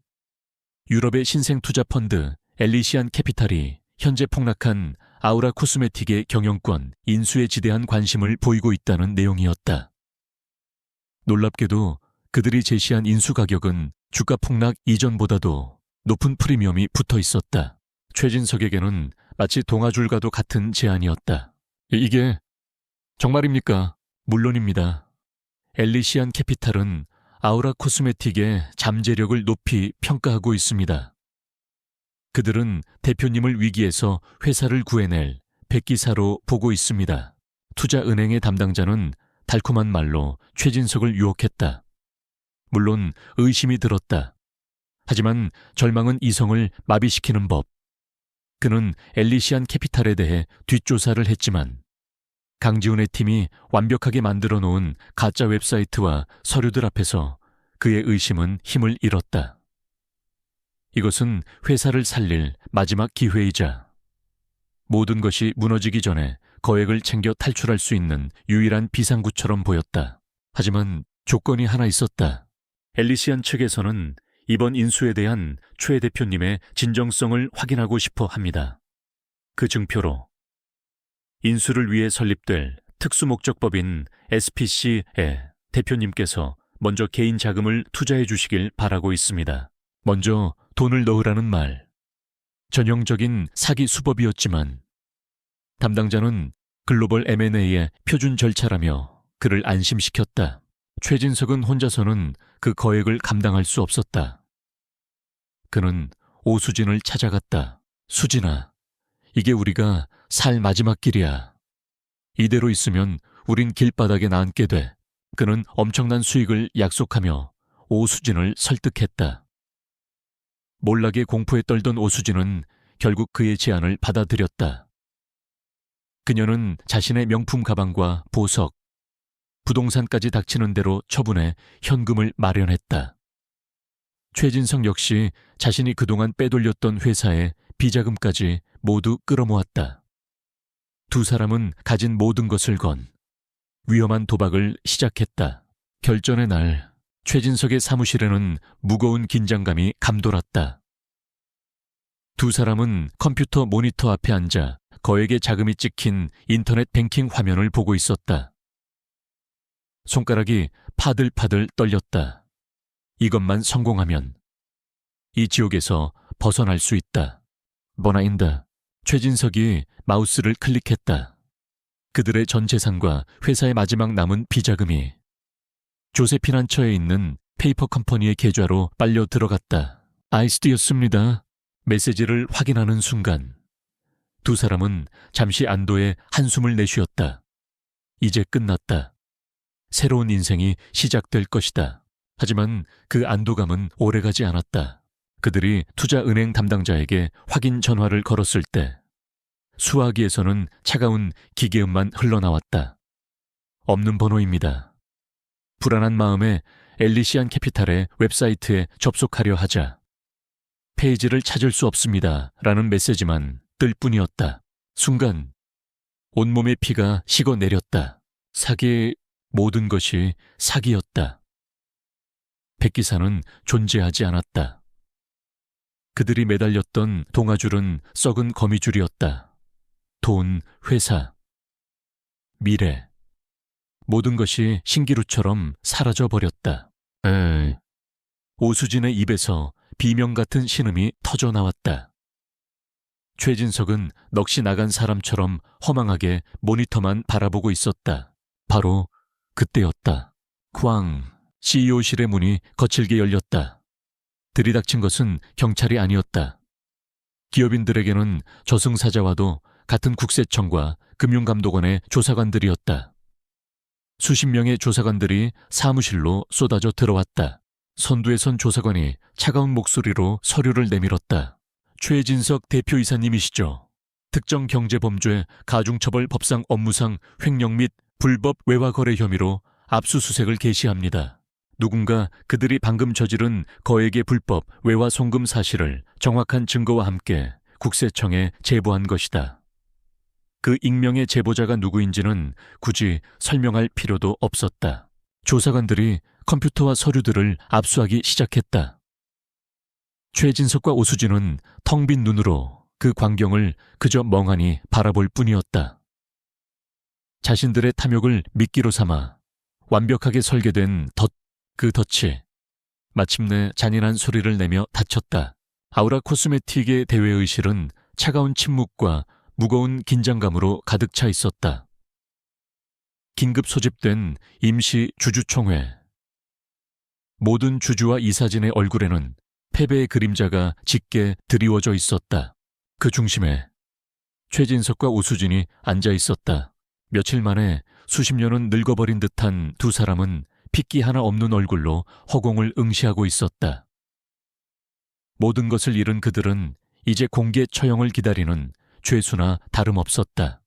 유럽의 신생 투자 펀드 엘리시안 캐피탈이 현재 폭락한 아우라 코스메틱의 경영권 인수에 지대한 관심을 보이고 있다는 내용이었다. 놀랍게도 그들이 제시한 인수 가격은 주가 폭락 이전보다도 높은 프리미엄이 붙어 있었다. 최진석에게는 마치 동아줄과도 같은 제안이었다. 이게 정말입니까? 물론입니다. 엘리시안 캐피탈은 아우라 코스메틱의 잠재력을 높이 평가하고 있습니다. 그들은 대표님을 위기에서 회사를 구해낼 백기사로 보고 있습니다. 투자은행의 담당자는 달콤한 말로 최진석을 유혹했다. 물론 의심이 들었다. 하지만 절망은 이성을 마비시키는 법. 그는 엘리시안 캐피탈에 대해 뒷조사를 했지만 강지훈의 팀이 완벽하게 만들어 놓은 가짜 웹사이트와 서류들 앞에서 그의 의심은 힘을 잃었다. 이것은 회사를 살릴 마지막 기회이자 모든 것이 무너지기 전에 거액을 챙겨 탈출할 수 있는 유일한 비상구처럼 보였다. 하지만 조건이 하나 있었다. 엘리시안 측에서는 이번 인수에 대한 최 대표님의 진정성을 확인하고 싶어 합니다. 그 증표로 인수를 위해 설립될 특수목적법인 SPC에 대표님께서 먼저 개인 자금을 투자해 주시길 바라고 있습니다. 먼저 돈을 넣으라는 말. 전형적인 사기 수법이었지만 담당자는 글로벌 M&A의 표준 절차라며 그를 안심시켰다. 최진석은 혼자서는 그 거액을 감당할 수 없었다. 그는 오수진을 찾아갔다. 수진아, 이게 우리가 살 마지막 길이야. 이대로 있으면 우린 길바닥에 나앉게 돼. 그는 엄청난 수익을 약속하며 오수진을 설득했다. 몰락의 공포에 떨던 오수진은 결국 그의 제안을 받아들였다. 그녀는 자신의 명품 가방과 보석, 부동산까지 닥치는 대로 처분해 현금을 마련했다. 최진석 역시 자신이 그동안 빼돌렸던 회사의 비자금까지 모두 끌어모았다. 두 사람은 가진 모든 것을 건 위험한 도박을 시작했다. 결전의 날, 최진석의 사무실에는 무거운 긴장감이 감돌았다. 두 사람은 컴퓨터 모니터 앞에 앉아 거액의 자금이 찍힌 인터넷 뱅킹 화면을 보고 있었다. 손가락이 파들파들 떨렸다. 이것만 성공하면 이 지옥에서 벗어날 수 있다. 뭐나인다. 최진석이 마우스를 클릭했다. 그들의 전 재산과 회사의 마지막 남은 비자금이 조세피난처에 있는 페이퍼 컴퍼니의 계좌로 빨려 들어갔다. 아이스티였습니다. 메시지를 확인하는 순간 두 사람은 잠시 안도의 한숨을 내쉬었다. 이제 끝났다. 새로운 인생이 시작될 것이다. 하지만 그 안도감은 오래가지 않았다. 그들이 투자은행 담당자에게 확인 전화를 걸었을 때 수화기에서는 차가운 기계음만 흘러나왔다. 없는 번호입니다. 불안한 마음에 엘리시안 캐피탈의 웹사이트에 접속하려 하자 페이지를 찾을 수 없습니다. 라는 메시지만 뜰 뿐이었다. 순간 온몸의 피가 식어내렸다. 모든 것이 사기였다. 백기사는 존재하지 않았다. 그들이 매달렸던 동아줄은 썩은 거미줄이었다. 돈, 회사, 미래. 모든 것이 신기루처럼 사라져버렸다. 오수진의 입에서 비명 같은 신음이 터져 나왔다. 최진석은 넋이 나간 사람처럼 허망하게 모니터만 바라보고 있었다. 바로 그때였다. 쾅! CEO실의 문이 거칠게 열렸다. 들이닥친 것은 경찰이 아니었다. 기업인들에게는 저승사자와도 같은 국세청과 금융감독원의 조사관들이었다. 수십 명의 조사관들이 사무실로 쏟아져 들어왔다. 선두에 선 조사관이 차가운 목소리로 서류를 내밀었다. 최진석 대표이사님이시죠? 특정 경제범죄 가중처벌 법상 업무상 횡령 및 불법 외화거래 혐의로 압수수색을 개시합니다. 누군가 그들이 방금 저지른 거액의 불법 외화 송금 사실을 정확한 증거와 함께 국세청에 제보한 것이다. 그 익명의 제보자가 누구인지는 굳이 설명할 필요도 없었다. 조사관들이 컴퓨터와 서류들을 압수하기 시작했다. 최진석과 오수진은 텅 빈 눈으로 그 광경을 그저 멍하니 바라볼 뿐이었다. 자신들의 탐욕을 미끼로 삼아 완벽하게 설계된 그 덫이 마침내 잔인한 소리를 내며 닫혔다. 아우라 코스메틱의 대외의실은 차가운 침묵과 무거운 긴장감으로 가득 차 있었다. 긴급 소집된 임시 주주총회. 모든 주주와 이사진의 얼굴에는 패배의 그림자가 짙게 드리워져 있었다. 그 중심에 최진석과 오수진이 앉아 있었다. 며칠 만에 수십 년은 늙어버린 듯한 두 사람은 핏기 하나 없는 얼굴로 허공을 응시하고 있었다. 모든 것을 잃은 그들은 이제 공개 처형을 기다리는 죄수나 다름없었다.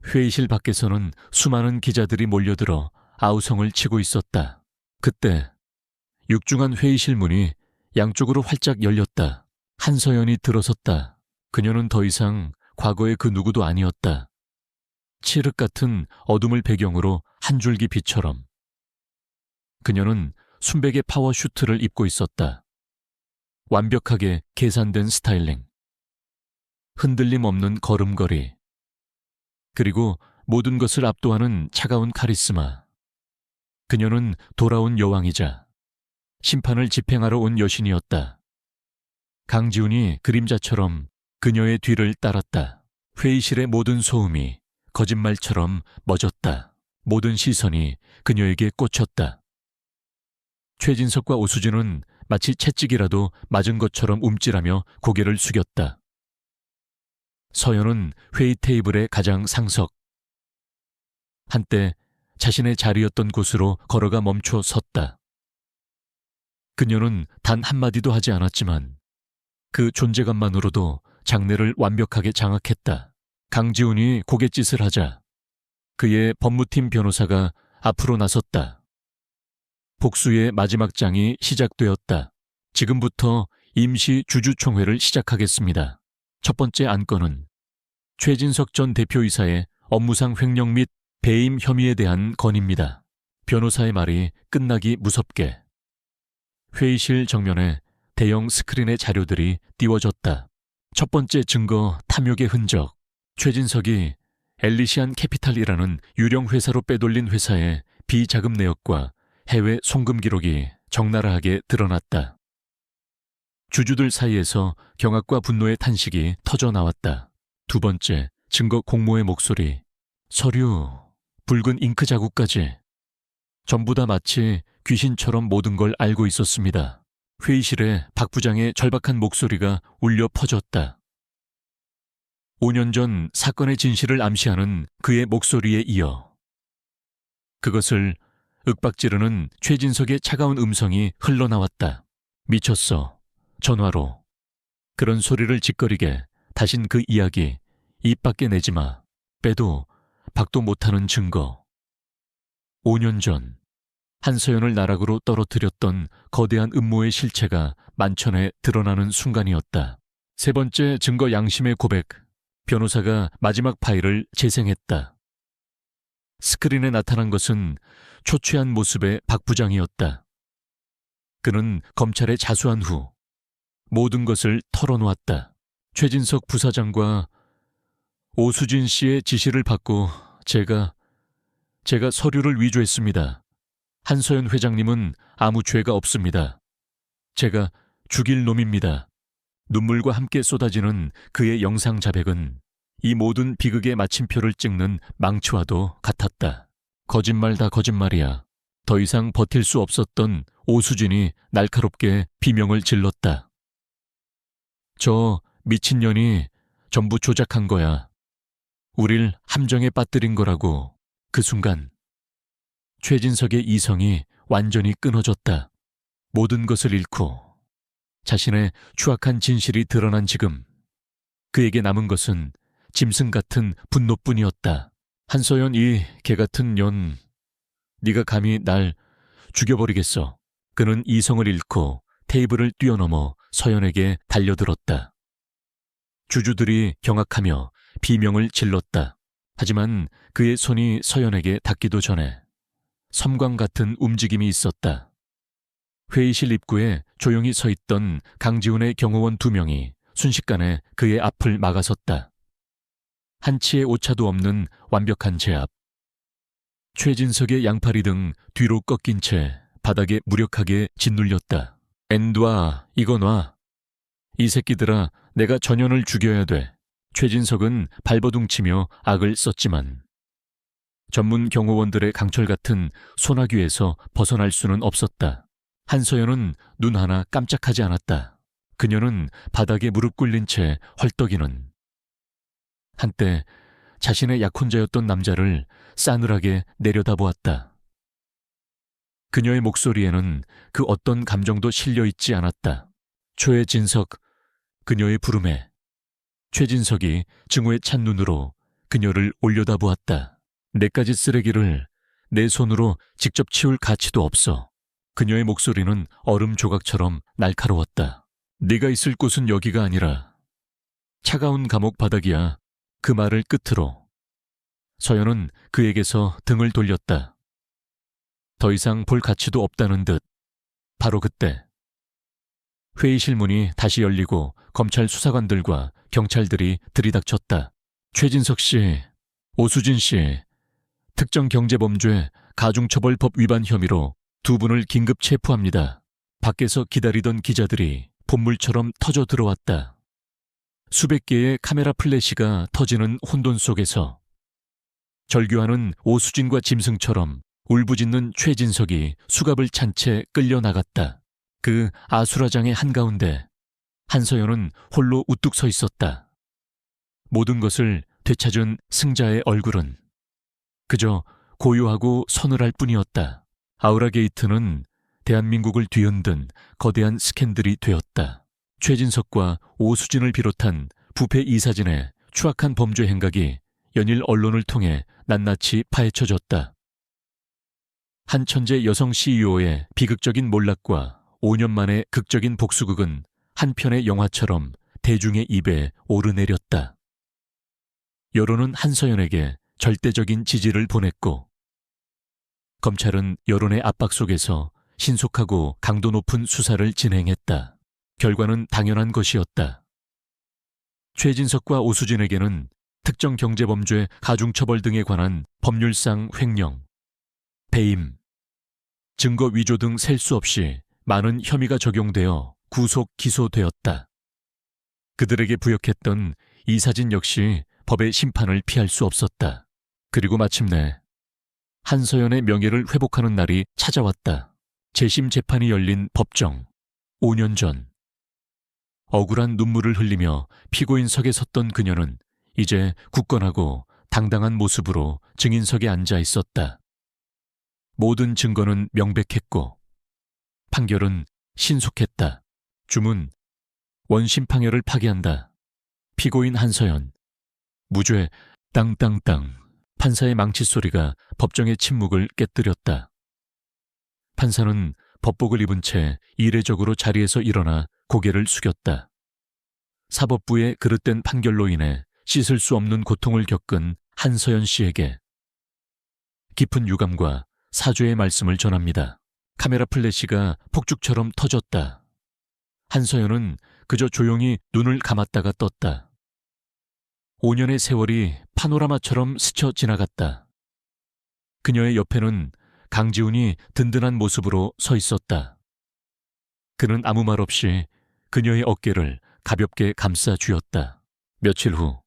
회의실 밖에서는 수많은 기자들이 몰려들어 아우성을 치고 있었다. 그때 육중한 회의실 문이 양쪽으로 활짝 열렸다. 한서연이 들어섰다. 그녀는 더 이상 과거의 그 누구도 아니었다. 칠흑 같은 어둠을 배경으로 한 줄기 빛처럼. 그녀는 순백의 파워슈트를 입고 있었다. 완벽하게 계산된 스타일링. 흔들림 없는 걸음걸이. 그리고 모든 것을 압도하는 차가운 카리스마. 그녀는 돌아온 여왕이자 심판을 집행하러 온 여신이었다. 강지훈이 그림자처럼 그녀의 뒤를 따랐다. 회의실의 모든 소음이 거짓말처럼 멎었다. 모든 시선이 그녀에게 꽂혔다. 최진석과 오수진은 마치 채찍이라도 맞은 것처럼 움찔하며 고개를 숙였다. 서연은 회의 테이블의 가장 상석. 한때 자신의 자리였던 곳으로 걸어가 멈춰 섰다. 그녀는 단 한마디도 하지 않았지만 그 존재감만으로도 장내를 완벽하게 장악했다. 강지훈이 고갯짓을 하자 그의 법무팀 변호사가 앞으로 나섰다. 복수의 마지막 장이 시작되었다. 지금부터 임시 주주총회를 시작하겠습니다. 첫 번째 안건은 최진석 전 대표이사의 업무상 횡령 및 배임 혐의에 대한 건입니다. 변호사의 말이 끝나기 무섭게 회의실 정면에 대형 스크린의 자료들이 띄워졌다. 첫 번째 증거 탐욕의 흔적. 최진석이 엘리시안 캐피탈이라는 유령 회사로 빼돌린 회사의 비자금 내역과 해외 송금 기록이 적나라하게 드러났다. 주주들 사이에서 경악과 분노의 탄식이 터져 나왔다. 두 번째, 증거 공모의 목소리. 서류, 붉은 잉크 자국까지. 전부 다 마치 귀신처럼 모든 걸 알고 있었습니다. 회의실에 박 부장의 절박한 목소리가 울려 퍼졌다. 5년 전 사건의 진실을 암시하는 그의 목소리에 이어 그것을 윽박지르는 최진석의 차가운 음성이 흘러나왔다. 미쳤어. 전화로. 그런 소리를 짓거리게 다신 그 이야기 입 밖에 내지 마. 빼도 박도 못하는 증거. 5년 전 한서연을 나락으로 떨어뜨렸던 거대한 음모의 실체가 만천에 드러나는 순간이었다. 세 번째 증거 양심의 고백. 변호사가 마지막 파일을 재생했다. 스크린에 나타난 것은 초췌한 모습의 박 부장이었다. 그는 검찰에 자수한 후 모든 것을 털어놓았다. 최진석 부사장과 오수진 씨의 지시를 받고 제가 서류를 위조했습니다. 한서연 회장님은 아무 죄가 없습니다. 제가 죽일 놈입니다. 눈물과 함께 쏟아지는 그의 영상 자백은 이 모든 비극의 마침표를 찍는 망치와도 같았다. 거짓말 다 거짓말이야. 더 이상 버틸 수 없었던 오수진이 날카롭게 비명을 질렀다. 저 미친년이 전부 조작한 거야. 우릴 함정에 빠뜨린 거라고. 그 순간 최진석의 이성이 완전히 끊어졌다. 모든 것을 잃고 자신의 추악한 진실이 드러난 지금 그에게 남은 것은 짐승 같은 분노뿐이었다. 한서연 이 개같은 년, 네가 감히 날 죽여버리겠어. 그는 이성을 잃고 테이블을 뛰어넘어 서연에게 달려들었다. 주주들이 경악하며 비명을 질렀다. 하지만 그의 손이 서연에게 닿기도 전에 섬광 같은 움직임이 있었다. 회의실 입구에 조용히 서 있던 강지훈의 경호원 2명이 순식간에 그의 앞을 막아섰다. 한치의 오차도 없는 완벽한 제압. 최진석의 양팔이 등 뒤로 꺾인 채 바닥에 무력하게 짓눌렸다. 엔두아, 이거 놔. 이 새끼들아, 내가 전현을 죽여야 돼. 최진석은 발버둥치며 악을 썼지만 전문 경호원들의 강철 같은 소나귀에서 벗어날 수는 없었다. 한서연은 눈 하나 깜짝하지 않았다. 그녀는 바닥에 무릎 꿇린 채 헐떡이는, 한때 자신의 약혼자였던 남자를 싸늘하게 내려다보았다. 그녀의 목소리에는 그 어떤 감정도 실려있지 않았다. 최진석, 그녀의 부름에 최진석이 증오에 찬 눈으로 그녀를 올려다보았다. 내까지 쓰레기를 내 손으로 직접 치울 가치도 없어. 그녀의 목소리는 얼음 조각처럼 날카로웠다. 네가 있을 곳은 여기가 아니라 차가운 감옥 바닥이야. 그 말을 끝으로 서연은 그에게서 등을 돌렸다. 더 이상 볼 가치도 없다는 듯. 바로 그때 회의실 문이 다시 열리고 검찰 수사관들과 경찰들이 들이닥쳤다. 최진석 씨, 오수진 씨, 특정경제범죄 가중처벌법 위반 혐의로 두 분을 긴급 체포합니다. 밖에서 기다리던 기자들이 본물처럼 터져 들어왔다. 수백 개의 카메라 플래시가 터지는 혼돈 속에서 절규하는 오수진과 짐승처럼 울부짖는 최진석이 수갑을 찬 채 끌려나갔다. 그 아수라장의 한가운데 한서연은 홀로 우뚝 서 있었다. 모든 것을 되찾은 승자의 얼굴은 그저 고요하고 서늘할 뿐이었다. 아우라 게이트는 대한민국을 뒤흔든 거대한 스캔들이 되었다. 최진석과 오수진을 비롯한 부패 이사진의 추악한 범죄 행각이 연일 언론을 통해 낱낱이 파헤쳐졌다. 한 천재 여성 CEO의 비극적인 몰락과 5년 만의 극적인 복수극은 한 편의 영화처럼 대중의 입에 오르내렸다. 여론은 한서연에게 절대적인 지지를 보냈고 검찰은 여론의 압박 속에서 신속하고 강도 높은 수사를 진행했다. 결과는 당연한 것이었다. 최진석과 오수진에게는 특정경제범죄 가중처벌 등에 관한 법률상 횡령, 배임, 증거 위조 등 셀 수 없이 많은 혐의가 적용되어 구속 기소되었다. 그들에게 부역했던 이사진 역시 법의 심판을 피할 수 없었다. 그리고 마침내 한서연의 명예를 회복하는 날이 찾아왔다. 재심 재판이 열린 법정. 5년 전 억울한 눈물을 흘리며 피고인석에 섰던 그녀는 이제 굳건하고 당당한 모습으로 증인석에 앉아 있었다. 모든 증거는 명백했고 판결은 신속했다. 주문, 원심 판결을 파기한다. 피고인 한서연, 무죄, 땅땅땅. 판사의 망치 소리가 법정의 침묵을 깨뜨렸다. 판사는 법복을 입은 채 이례적으로 자리에서 일어나 고개를 숙였다. 사법부의 그릇된 판결로 인해 씻을 수 없는 고통을 겪은 한서연 씨에게 깊은 유감과 사죄의 말씀을 전합니다. 카메라 플래시가 폭죽처럼 터졌다. 한서연은 그저 조용히 눈을 감았다가 떴다. 5년의 세월이 파노라마처럼 스쳐 지나갔다. 그녀의 옆에는 강지훈이 든든한 모습으로 서 있었다. 그는 아무 말 없이 그녀의 어깨를 가볍게 감싸 쥐었다. 며칠 후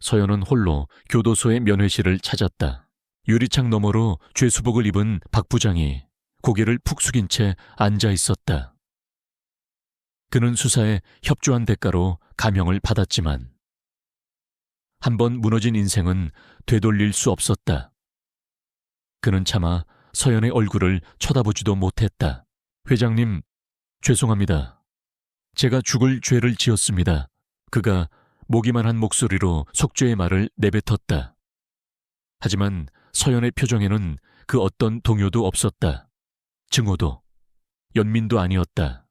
서연은 홀로 교도소의 면회실을 찾았다. 유리창 너머로 죄수복을 입은 박 부장이 고개를 푹 숙인 채 앉아 있었다. 그는 수사에 협조한 대가로 감형을 받았지만 한번 무너진 인생은 되돌릴 수 없었다. 그는 차마 서연의 얼굴을 쳐다보지도 못했다. 회장님, 죄송합니다. 제가 죽을 죄를 지었습니다. 그가 모기만 한 목소리로 속죄의 말을 내뱉었다. 하지만 서연의 표정에는 그 어떤 동요도 없었다. 증오도, 연민도 아니었다.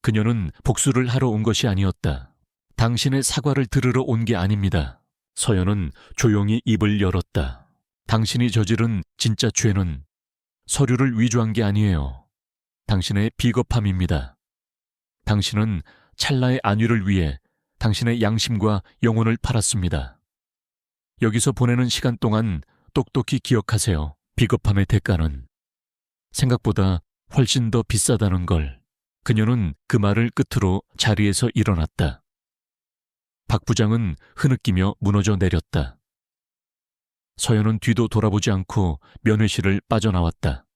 그녀는 복수를 하러 온 것이 아니었다. 당신의 사과를 들으러 온 게 아닙니다. 서연은 조용히 입을 열었다. 당신이 저지른 진짜 죄는 서류를 위조한 게 아니에요. 당신의 비겁함입니다. 당신은 찰나의 안위를 위해 당신의 양심과 영혼을 팔았습니다. 여기서 보내는 시간 동안 똑똑히 기억하세요. 비겁함의 대가는 생각보다 훨씬 더 비싸다는 걸. 그녀는 그 말을 끝으로 자리에서 일어났다. 박 부장은 흐느끼며 무너져 내렸다. 서연은 뒤도 돌아보지 않고 면회실을 빠져나왔다.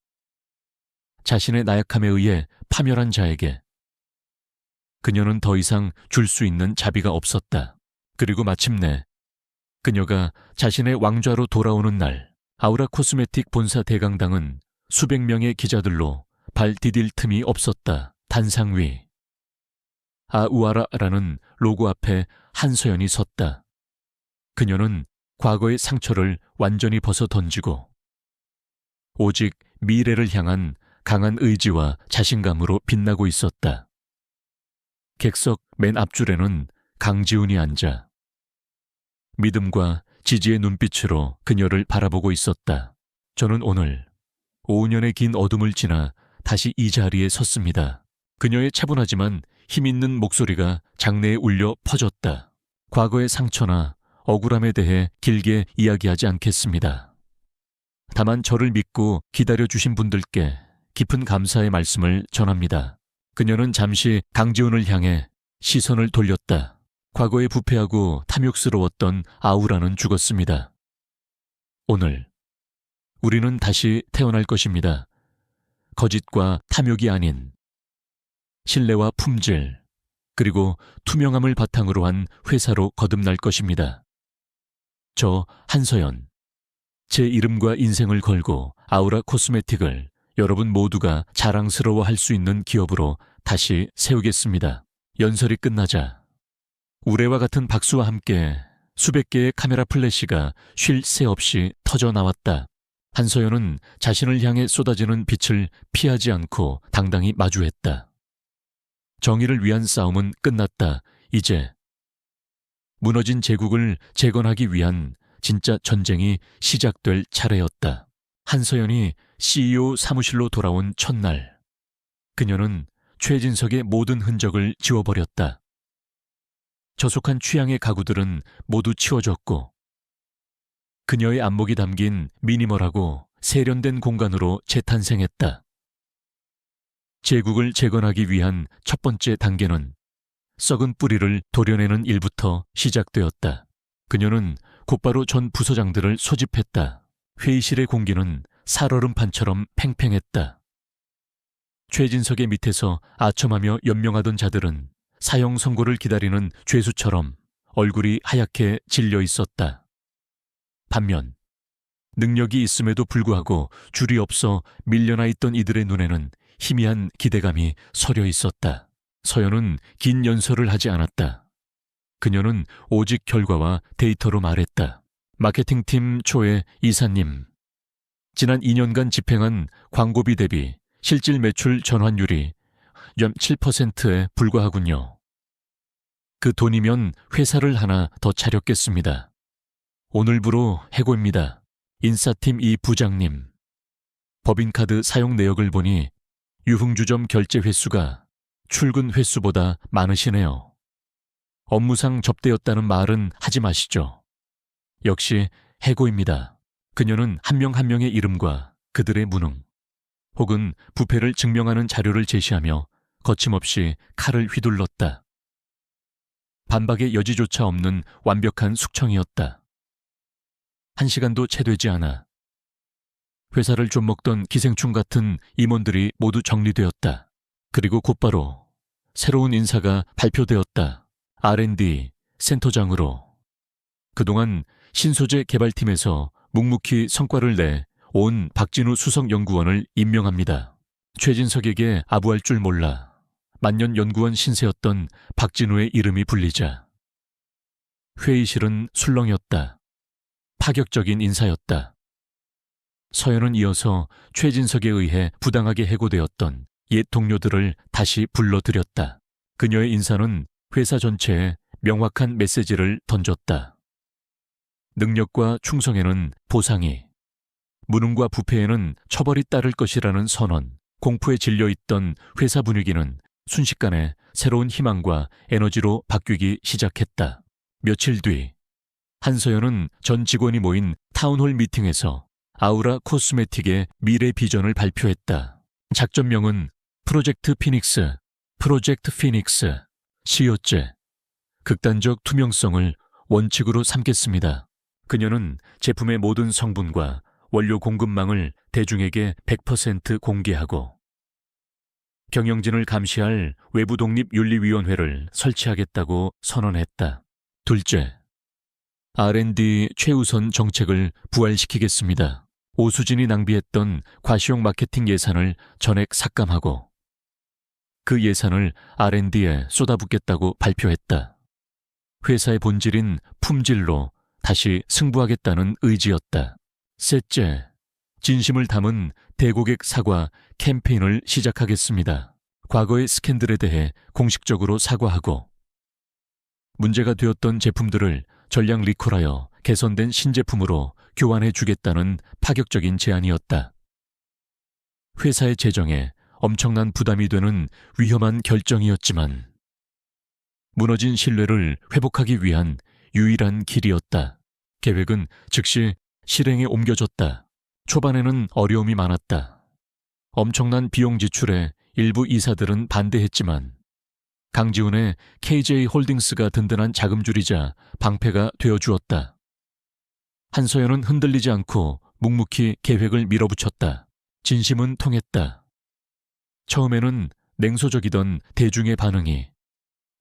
자신의 나약함에 의해 파멸한 자에게 그녀는 더 이상 줄 수 있는 자비가 없었다. 그리고 마침내 그녀가 자신의 왕좌로 돌아오는 날, 아우라 코스메틱 본사 대강당은 수백 명의 기자들로 발 디딜 틈이 없었다. 단상 위 아우아라라는 로고 앞에 한서연이 섰다. 그녀는 과거의 상처를 완전히 벗어 던지고 오직 미래를 향한 강한 의지와 자신감으로 빛나고 있었다. 객석 맨 앞줄에는 강지훈이 앉아 믿음과 지지의 눈빛으로 그녀를 바라보고 있었다. 저는 오늘 5년의 긴 어둠을 지나 다시 이 자리에 섰습니다. 그녀의 차분하지만 힘있는 목소리가 장내에 울려 퍼졌다. 과거의 상처나 억울함에 대해 길게 이야기하지 않겠습니다. 다만 저를 믿고 기다려주신 분들께 깊은 감사의 말씀을 전합니다. 그녀는 잠시 강지훈을 향해 시선을 돌렸다. 과거에 부패하고 탐욕스러웠던 아우라는 죽었습니다. 오늘 우리는 다시 태어날 것입니다. 거짓과 탐욕이 아닌 신뢰와 품질, 그리고 투명함을 바탕으로 한 회사로 거듭날 것입니다. 저 한서연, 제 이름과 인생을 걸고 아우라 코스메틱을 여러분 모두가 자랑스러워할 수 있는 기업으로 다시 세우겠습니다. 연설이 끝나자 우레와 같은 박수와 함께 수백 개의 카메라 플래시가 쉴 새 없이 터져 나왔다. 한서연은 자신을 향해 쏟아지는 빛을 피하지 않고 당당히 마주했다. 정의를 위한 싸움은 끝났다. 이제 무너진 제국을 재건하기 위한 진짜 전쟁이 시작될 차례였다. 한서연이 CEO 사무실로 돌아온 첫날, 그녀는 최진석의 모든 흔적을 지워버렸다. 저속한 취향의 가구들은 모두 치워졌고 그녀의 안목이 담긴 미니멀하고 세련된 공간으로 재탄생했다. 제국을 재건하기 위한 첫 번째 단계는 썩은 뿌리를 도려내는 일부터 시작되었다. 그녀는 곧바로 전 부서장들을 소집했다. 회의실의 공기는 살얼음판처럼 팽팽했다. 최진석의 밑에서 아첨하며 연명하던 자들은 사형 선고를 기다리는 죄수처럼 얼굴이 하얗게 질려 있었다. 반면 능력이 있음에도 불구하고 줄이 없어 밀려나 있던 이들의 눈에는 희미한 기대감이 서려 있었다. 서연은 긴 연설을 하지 않았다. 그녀는 오직 결과와 데이터로 말했다. 마케팅팀 초의 이사님, 지난 2년간 집행한 광고비 대비 실질 매출 전환율이 7%에 불과하군요. 그 돈이면 회사를 하나 더 차렸겠습니다. 오늘부로 해고입니다. 인사팀 이 부장님, 법인카드 사용 내역을 보니 유흥주점 결제 횟수가 출근 횟수보다 많으시네요. 업무상 접대였다는 말은 하지 마시죠. 역시 해고입니다. 그녀는 한 명 한 명의 이름과 그들의 무능, 혹은 부패를 증명하는 자료를 제시하며 거침없이 칼을 휘둘렀다. 반박의 여지조차 없는 완벽한 숙청이었다. 1시간도 채 되지 않아 회사를 좀 먹던 기생충 같은 임원들이 모두 정리되었다. 그리고 곧바로 새로운 인사가 발표되었다. R&D 센터장으로. 그동안 신소재 개발팀에서 묵묵히 성과를 내 온 박진우 수석연구원을 임명합니다. 최진석에게 아부할 줄 몰라 만년연구원 신세였던 박진우의 이름이 불리자 회의실은 술렁였다. 파격적인 인사였다. 서연은 이어서 최진석에 의해 부당하게 해고되었던 옛 동료들을 다시 불러들였다. 그녀의 인사는 회사 전체에 명확한 메시지를 던졌다. 능력과 충성에는 보상이, 무능과 부패에는 처벌이 따를 것이라는 선언. 공포에 질려있던 회사 분위기는 순식간에 새로운 희망과 에너지로 바뀌기 시작했다. 며칠 뒤 한서연은 전 직원이 모인 타운홀 미팅에서 아우라 코스메틱의 미래 비전을 발표했다. 작전명은 프로젝트 피닉스, 시효제, 극단적 투명성을 원칙으로 삼겠습니다. 그녀는 제품의 모든 성분과 원료 공급망을 대중에게 100% 공개하고 경영진을 감시할 외부 독립윤리위원회를 설치하겠다고 선언했다. 둘째, R&D 최우선 정책을 부활시키겠습니다. 오수진이 낭비했던 과시용 마케팅 예산을 전액 삭감하고 그 예산을 R&D에 쏟아붓겠다고 발표했다. 회사의 본질인 품질로 다시 승부하겠다는 의지였다. 셋째, 진심을 담은 대고객 사과 캠페인을 시작하겠습니다. 과거의 스캔들에 대해 공식적으로 사과하고 문제가 되었던 제품들을 전량 리콜하여 개선된 신제품으로 교환해 주겠다는 파격적인 제안이었다. 회사의 재정에 엄청난 부담이 되는 위험한 결정이었지만 무너진 신뢰를 회복하기 위한 유일한 길이었다. 계획은 즉시 실행에 옮겨졌다. 초반에는 어려움이 많았다. 엄청난 비용 지출에 일부 이사들은 반대했지만 강지훈의 KJ홀딩스가 든든한 자금줄이자 방패가 되어주었다. 한서연은 흔들리지 않고 묵묵히 계획을 밀어붙였다. 진심은 통했다. 처음에는 냉소적이던 대중의 반응이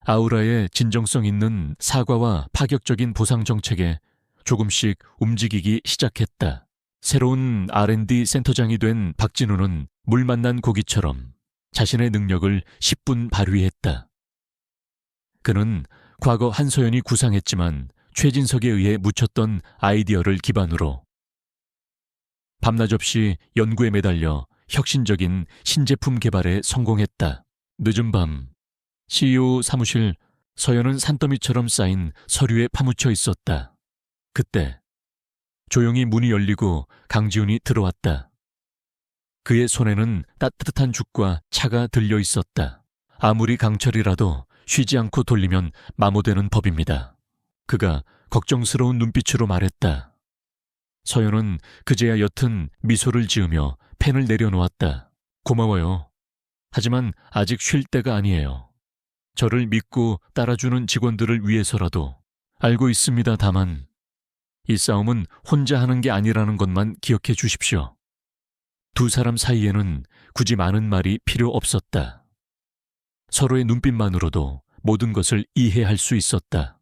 아우라의 진정성 있는 사과와 파격적인 보상 정책에 조금씩 움직이기 시작했다. 새로운 R&D 센터장이 된 박진우는 물 만난 고기처럼 자신의 능력을 10분 발휘했다. 그는 과거 한서연이 구상했지만 최진석에 의해 묻혔던 아이디어를 기반으로 밤낮 없이 연구에 매달려 혁신적인 신제품 개발에 성공했다. 늦은 밤 CEO 사무실, 서연은 산더미처럼 쌓인 서류에 파묻혀 있었다. 그때 조용히 문이 열리고 강지훈이 들어왔다. 그의 손에는 따뜻한 죽과 차가 들려 있었다. 아무리 강철이라도 쉬지 않고 돌리면 마모되는 법입니다. 그가 걱정스러운 눈빛으로 말했다. 서연은 그제야 옅은 미소를 지으며 펜을 내려놓았다. 고마워요. 하지만 아직 쉴 때가 아니에요. 저를 믿고 따라주는 직원들을 위해서라도. 알고 있습니다. 다만 이 싸움은 혼자 하는 게 아니라는 것만 기억해 주십시오. 두 사람 사이에는 굳이 많은 말이 필요 없었다. 서로의 눈빛만으로도 모든 것을 이해할 수 있었다.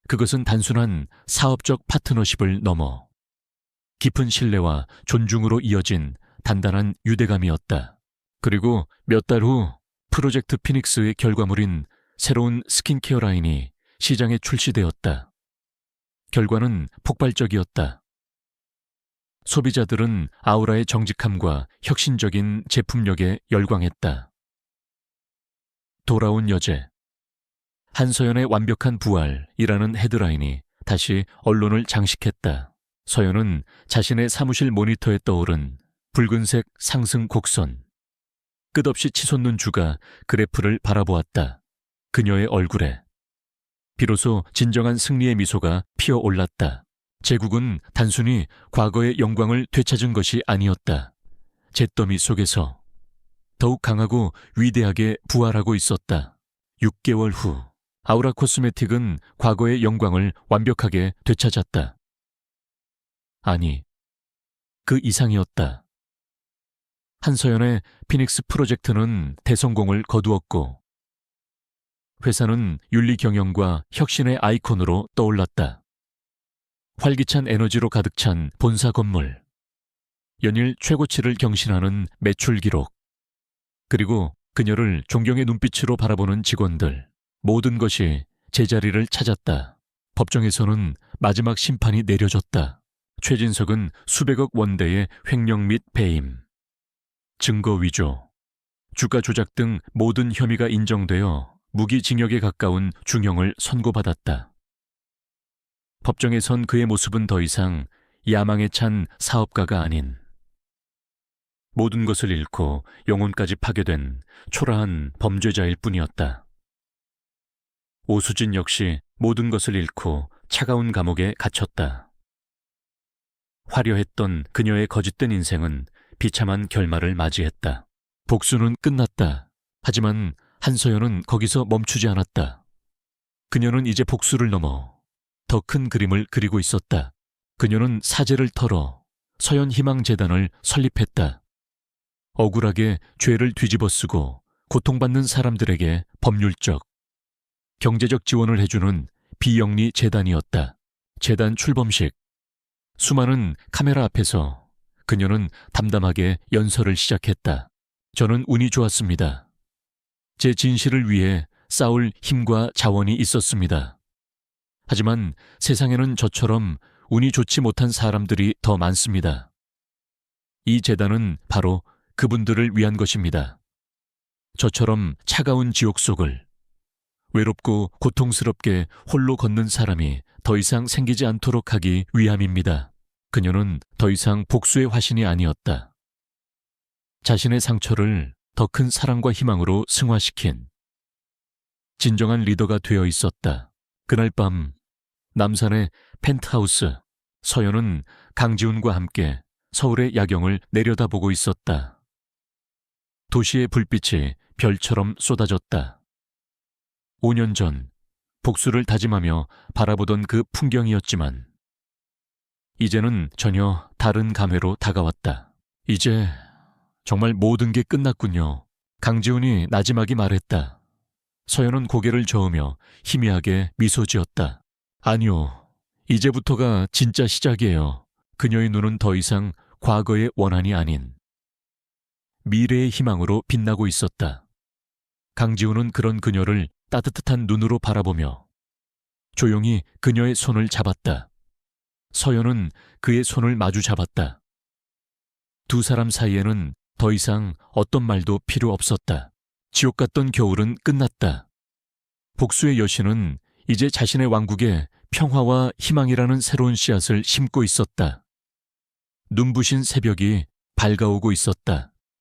그것은 단순한 사업적 파트너십을 넘어 깊은 신뢰와 존중으로 이어진 단단한 유대감이었다. 그리고 몇 달 후 프로젝트 피닉스의 결과물인 새로운 스킨케어 라인이 시장에 출시되었다. 결과는 폭발적이었다. 소비자들은 아우라의 정직함과 혁신적인 제품력에 열광했다. 돌아온 여제, 한서연의 완벽한 부활이라는 헤드라인이 다시 언론을 장식했다. 서연은 자신의 사무실 모니터에 떠오른 붉은색 상승 곡선, 끝없이 치솟는 주가 그래프를 바라보았다. 그녀의 얼굴에 비로소 진정한 승리의 미소가 피어올랐다. 제국은 단순히 과거의 영광을 되찾은 것이 아니었다. 잿더미 속에서 더욱 강하고 위대하게 부활하고 있었다. 6개월 후 아우라 코스메틱은 과거의 영광을 완벽하게 되찾았다. 아니, 그 이상이었다. 한서연의 피닉스 프로젝트는 대성공을 거두었고 회사는 윤리 경영과 혁신의 아이콘으로 떠올랐다. 활기찬 에너지로 가득 찬 본사 건물, 연일 최고치를 경신하는 매출 기록, 그리고 그녀를 존경의 눈빛으로 바라보는 직원들, 모든 것이 제자리를 찾았다. 법정에서는 마지막 심판이 내려졌다. 최진석은 수백억 원대의 횡령 및 배임, 증거 위조, 주가 조작 등 모든 혐의가 인정되어 무기징역에 가까운 중형을 선고받았다. 법정에 선 그의 모습은 더 이상 야망에 찬 사업가가 아닌 모든 것을 잃고 영혼까지 파괴된 초라한 범죄자일 뿐이었다. 오수진 역시 모든 것을 잃고 차가운 감옥에 갇혔다. 화려했던 그녀의 거짓된 인생은 비참한 결말을 맞이했다. 복수는 끝났다. 하지만 한서연은 거기서 멈추지 않았다. 그녀는 이제 복수를 넘어 더 큰 그림을 그리고 있었다. 그녀는 사제를 털어 서연희망재단을 설립했다. 억울하게 죄를 뒤집어쓰고 고통받는 사람들에게 법률적, 경제적 지원을 해주는 비영리 재단이었다. 재단 출범식. 수많은 카메라 앞에서 그녀는 담담하게 연설을 시작했다. 저는 운이 좋았습니다. 제 진실을 위해 싸울 힘과 자원이 있었습니다. 하지만 세상에는 저처럼 운이 좋지 못한 사람들이 더 많습니다. 이 재단은 바로 그분들을 위한 것입니다. 저처럼 차가운 지옥 속을 외롭고 고통스럽게 홀로 걷는 사람이 더 이상 생기지 않도록 하기 위함입니다. 그녀는 더 이상 복수의 화신이 아니었다. 자신의 상처를 더 큰 사랑과 희망으로 승화시킨 진정한 리더가 되어 있었다. 그날 밤 남산의 펜트하우스, 서연은 강지훈과 함께 서울의 야경을 내려다보고 있었다. 도시의 불빛이 별처럼 쏟아졌다. 5년 전 복수를 다짐하며 바라보던 그 풍경이었지만 이제는 전혀 다른 감회로 다가왔다. 이제 정말 모든 게 끝났군요. 강지훈이 나지막이 말했다. 서연은 고개를 저으며 희미하게 미소 지었다. 아니요, 이제부터가 진짜 시작이에요. 그녀의 눈은 더 이상 과거의 원한이 아닌 미래의 희망으로 빛나고 있었다. 강지훈은 그런 그녀를 따뜻한 눈으로 바라보며 조용히 그녀의 손을 잡았다. 서연은 그의 손을 마주 잡았다. 두 사람 사이에는 더 이상 어떤 말도 필요 없었다. 지옥 같던 겨울은 끝났다. 복수의 여신은 이제 자신의 왕국에 평화와 희망이라는 새로운 씨앗을 심고 있었다. 눈부신 새벽이 밝아오고 있었다.